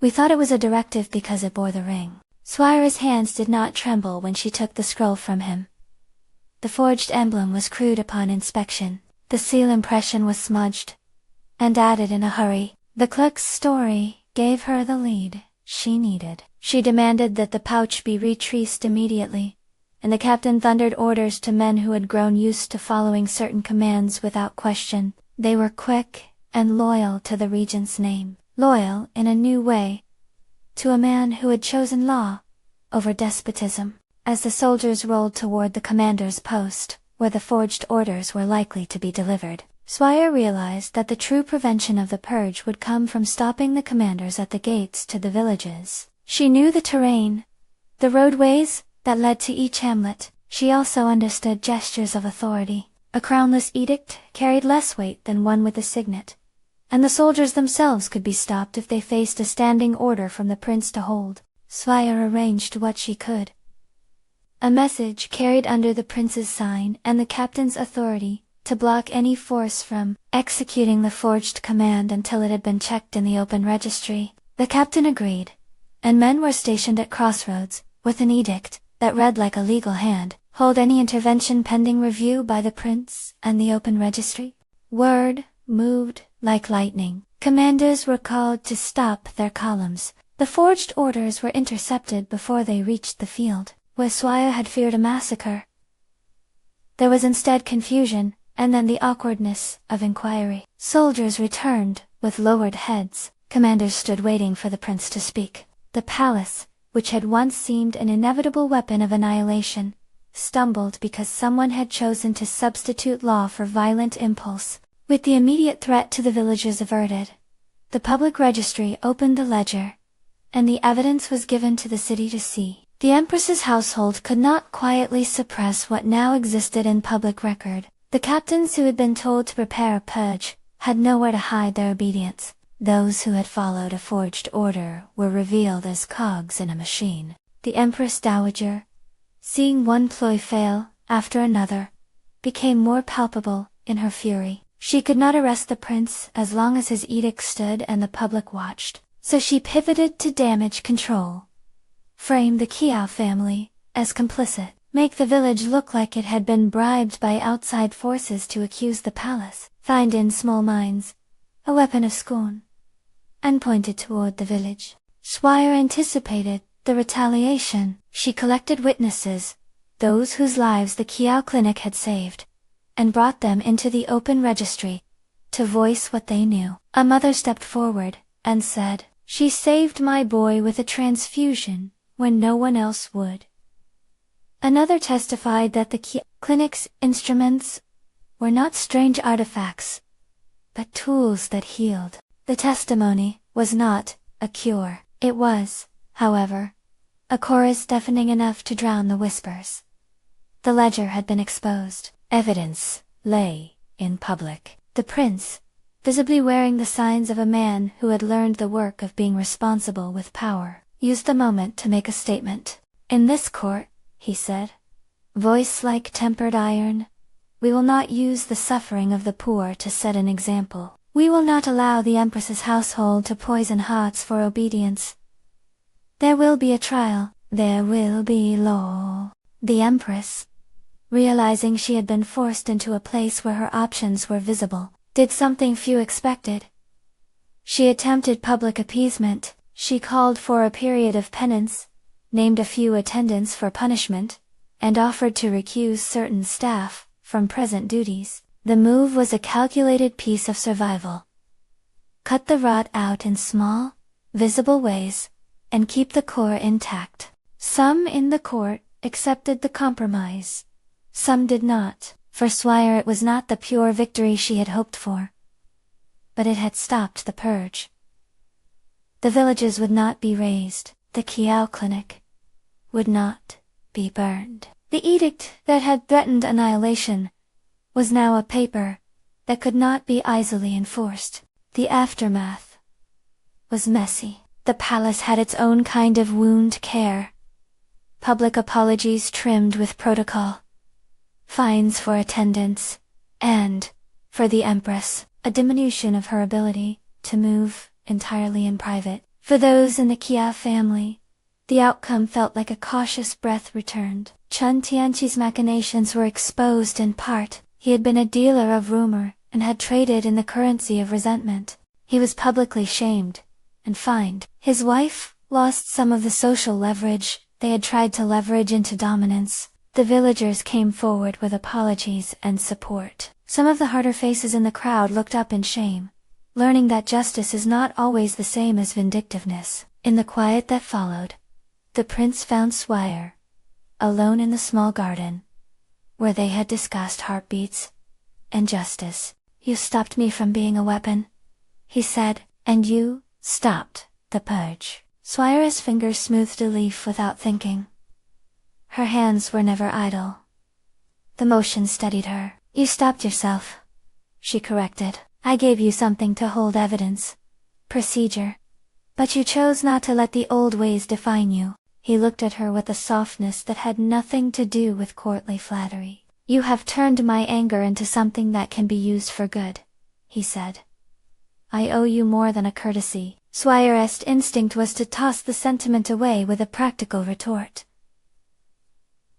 We thought it was a directive because it bore the ring. Sui'er's hands did not tremble when she took the scroll from him. The forged emblem was crude upon inspection. The seal impression was smudged and added in a hurry. The clerk's story gave her the lead she needed. She demanded that the pouch be retraced immediately, and the captain thundered orders to men who had grown used to following certain commands without question. They were quick and loyal to the regent's name. Loyal in a new way, to a man who had chosen law over despotism. As the soldiers rolled toward the commander's post, where the forged orders were likely to be delivered, Sui'er realized that the true prevention of the purge would come from stopping the commanders at the gates to the villages. She knew the terrain, the roadways that led to each hamlet. She also understood gestures of authority. A crownless edict carried less weight than one with a signet, and the soldiers themselves could be stopped if they faced a standing order from the prince to hold. Sui'er arranged what she could. A message carried under the prince's sign and the captain's authority to block any force from executing the forged command until it had been checked in the open registry. The captain agreed, and men were stationed at crossroads, with an edict that read like a legal hand: hold any intervention pending review by the prince and the open registry. Word moved like lightning. Commanders were called to stop their columns. The forged orders were intercepted before they reached the field, where Sui'er had feared a massacre. There was instead confusion, and then the awkwardness of inquiry. Soldiers returned, with lowered heads. Commanders stood waiting for the prince to speak. The palace, which had once seemed an inevitable weapon of annihilation, stumbled because someone had chosen to substitute law for violent impulse. With the immediate threat to the villagers averted, the public registry opened the ledger, and the evidence was given to the city to see. The empress's household could not quietly suppress what now existed in public record. The captains who had been told to prepare a purge had nowhere to hide their obedience. Those who had followed a forged order were revealed as cogs in a machine. The Empress Dowager, seeing one ploy fail after another, became more palpable in her fury. She could not arrest the prince as long as his edict stood and the public watched, so she pivoted to damage control. Frame the Qiao family as complicit, make the village look like it had been bribed by outside forces to accuse the palace, find in small minds a weapon of scorn, and pointed toward the village. Sui'er anticipated the retaliation. She collected witnesses, those whose lives the Qiao clinic had saved, and brought them into the open registry to voice what they knew. A mother stepped forward and said, "She saved my boy with a transfusion when no one else would." Another testified that the Qiao clinic's instruments were not strange artifacts, but tools that healed. The testimony was not a cure. It was, however, a chorus deafening enough to drown the whispers. The ledger had been exposed. Evidence lay in public. The prince, visibly wearing the signs of a man who had learned the work of being responsible with power, used the moment to make a statement. "In this court," he said, voice like tempered iron, "we will not use the suffering of the poor to set an example. We will not allow the empress's household to poison hearts for obedience. There will be a trial. There will be law." The empress, realizing she had been forced into a place where her options were visible, did something few expected. She attempted public appeasement. She called for a period of penance, named a few attendants for punishment, and offered to recuse certain staff from present duties. The move was a calculated piece of survival. Cut the rot out in small, visible ways, and keep the core intact. Some in the court accepted the compromise. Some did not. For Sui'er it was not the pure victory she had hoped for, but it had stopped the purge. The villages would not be razed. The Qiao clinic would not be burned. The edict that had threatened annihilation was now a paper that could not be easily enforced. The aftermath was messy. The palace had its own kind of wound care. Public apologies trimmed with protocol, fines for attendants, and, for the empress, a diminution of her ability to move entirely in private. For those in the Qiao family, the outcome felt like a cautious breath returned. Chun Tianqi's machinations were exposed in part. He had been a dealer of rumor and had traded in the currency of resentment. He was publicly shamed and fined. His wife lost some of the social leverage they had tried to leverage into dominance. The villagers came forward with apologies and support. Some of the harder faces in the crowd looked up in shame, learning that justice is not always the same as vindictiveness. In the quiet that followed, the prince found Sui'er, alone in the small garden, where they had discussed heartbeats and justice. "You stopped me from being a weapon," he said, "and you stopped the purge." Sui'er's fingers smoothed a leaf without thinking. Her hands were never idle. The motion steadied her. "You stopped yourself," she corrected. "I gave you something to hold evidence, procedure. But you chose not to let the old ways define you." He looked at her with a softness that had nothing to do with courtly flattery. "You have turned my anger into something that can be used for good," he said. "I owe you more than a courtesy." Sui'er's instinct was to toss the sentiment away with a practical retort.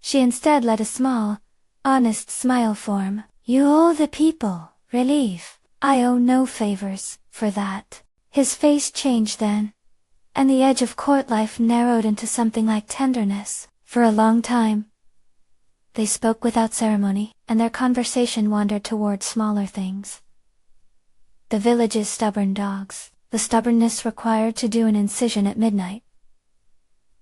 She instead let a small, honest smile form. "You owe the people relief. I owe no favors for that." His face changed then, and the edge of court life narrowed into something like tenderness. For a long time, they spoke without ceremony, and their conversation wandered toward smaller things. The village's stubborn dogs, the stubbornness required to do an incision at midnight.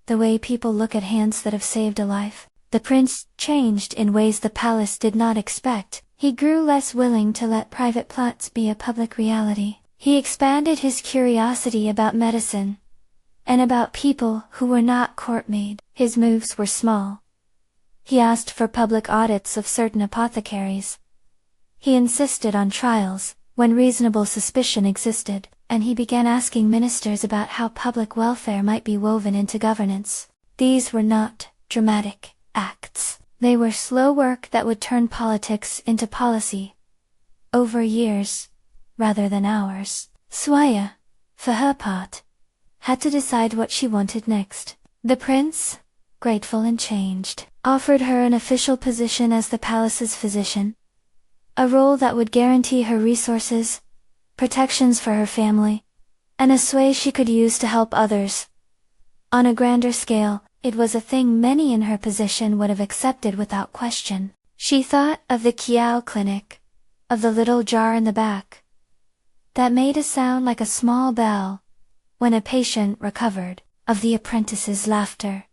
The way people look at hands that have saved a life. The prince changed in ways the palace did not expect. He grew less willing to let private plots be a public reality. He expanded his curiosity about medicine, and about people who were not court-made. His moves were small. He asked for public audits of certain apothecaries. He insisted on trials, when reasonable suspicion existed, and he began asking ministers about how public welfare might be woven into governance. These were not dramatic acts. They were slow work that would turn politics into policy. Over years, rather than hours. Sui'er, for her part, had to decide what she wanted next. The prince, grateful and changed, offered her an official position as the palace's physician. A role that would guarantee her resources, protections for her family, and a sway she could use to help others. On a grander scale, it was a thing many in her position would have accepted without question. She thought of the Qiao clinic, of the little jar in the back that made a sound like a small bell when a patient recovered, of the apprentices' laughter,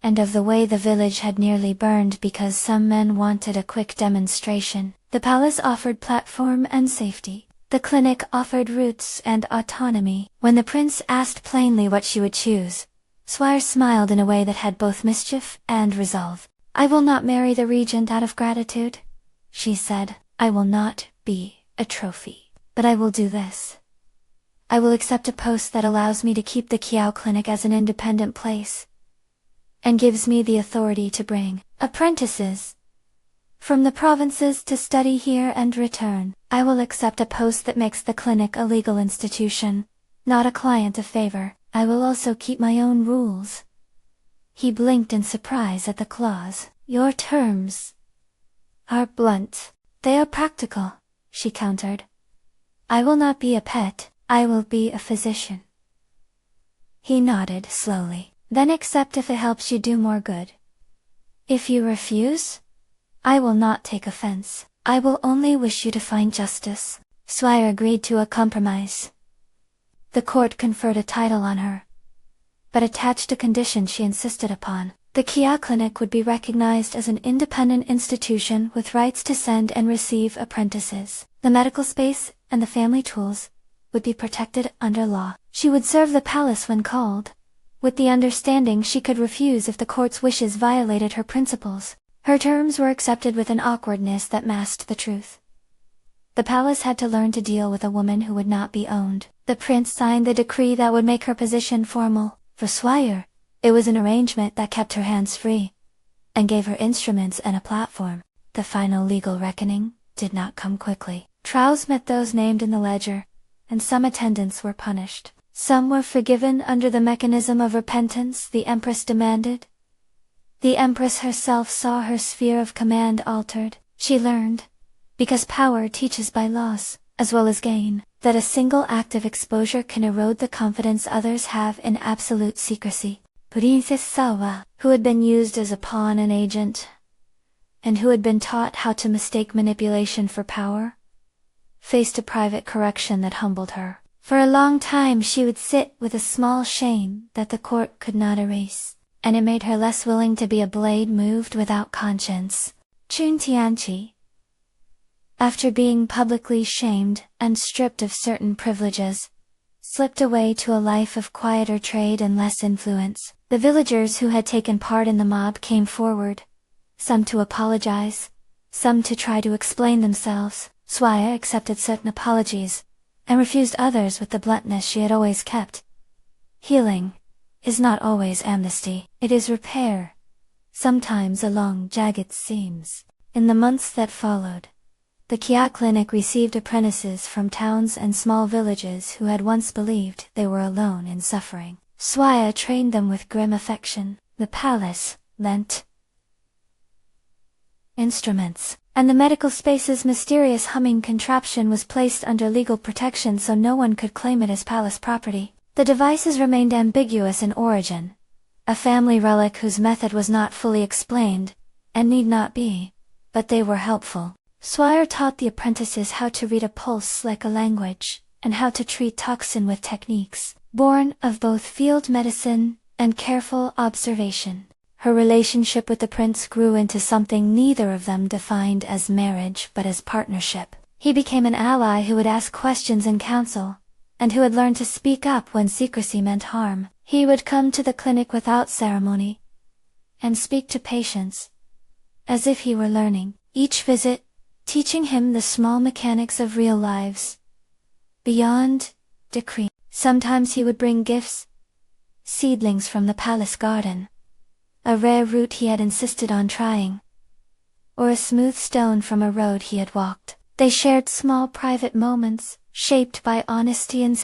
and of the way the village had nearly burned because some men wanted a quick demonstration. The palace offered platform and safety. The clinic offered roots and autonomy. When the prince asked plainly what she would choose, Sui'er smiled in a way that had both mischief and resolve. "I will not marry the regent out of gratitude," she said. "I will not be a trophy. But I will do this. I will accept a post that allows me to keep the Qiao clinic as an independent place, and gives me the authority to bring apprentices from the provinces to study here and return. I will accept a post that makes the clinic a legal institution, not a client of favor. I will also keep my own rules." He blinked in surprise at the clause. "Your terms are blunt." "They are practical," she countered. "I will not be a pet, I will be a physician." He nodded slowly. "Then accept if it helps you do more good. If you refuse, I will not take offense. I will only wish you to find justice." Sui'er agreed to a compromise. The court conferred a title on her, but attached a condition she insisted upon. The Qiao clinic would be recognized as an independent institution with rights to send and receive apprentices. The medical space and the family tools would be protected under law. She would serve the palace when called, with the understanding she could refuse if the court's wishes violated her principles. Her terms were accepted with an awkwardness that masked the truth. The palace had to learn to deal with a woman who would not be owned. The prince signed the decree that would make her position formal. For Sui'er, it was an arrangement that kept her hands free, and gave her instruments and a platform. The final legal reckoning did not come quickly. Trials met those named in the ledger, and some attendants were punished. Some were forgiven under the mechanism of repentance the empress demanded. The empress herself saw her sphere of command altered. She learned, because power teaches by loss, as well as gain, that a single act of exposure can erode the confidence others have in absolute secrecy. Princess Sawa, who had been used as a pawn and agent, and who had been taught how to mistake manipulation for power, faced a private correction that humbled her. For a long time she would sit with a small shame that the court could not erase, and it made her less willing to be a blade moved without conscience. Chun Tianqi, after being publicly shamed and stripped of certain privileges, slipped away to a life of quieter trade and less influence. The villagers who had taken part in the mob came forward, some to apologize, some to try to explain themselves. Sui'er accepted certain apologies, and refused others with the bluntness she had always kept. Healing is not always amnesty, it is repair, sometimes along jagged seams. In the months that followed, the Qiao clinic received apprentices from towns and small villages who had once believed they were alone in suffering. Sui'er trained them with grim affection. The palace lent instruments, and the medical space's mysterious humming contraption was placed under legal protection so no one could claim it as palace property. The devices remained ambiguous in origin, a family relic whose method was not fully explained, and need not be, but they were helpful. Sui'er taught the apprentices how to read a pulse like a language, and how to treat toxin with techniques born of both field medicine and careful observation. Her relationship with the prince grew into something neither of them defined as marriage but as partnership. He became an ally who would ask questions and counsel, and who had learned to speak up when secrecy meant harm. He would come to the clinic without ceremony, and speak to patients, as if he were learning. Each visit, teaching him the small mechanics of real lives, beyond decree. Sometimes he would bring gifts, seedlings from the palace garden, a rare root he had insisted on trying, or a smooth stone from a road he had walked. They shared small private moments, shaped by honesty and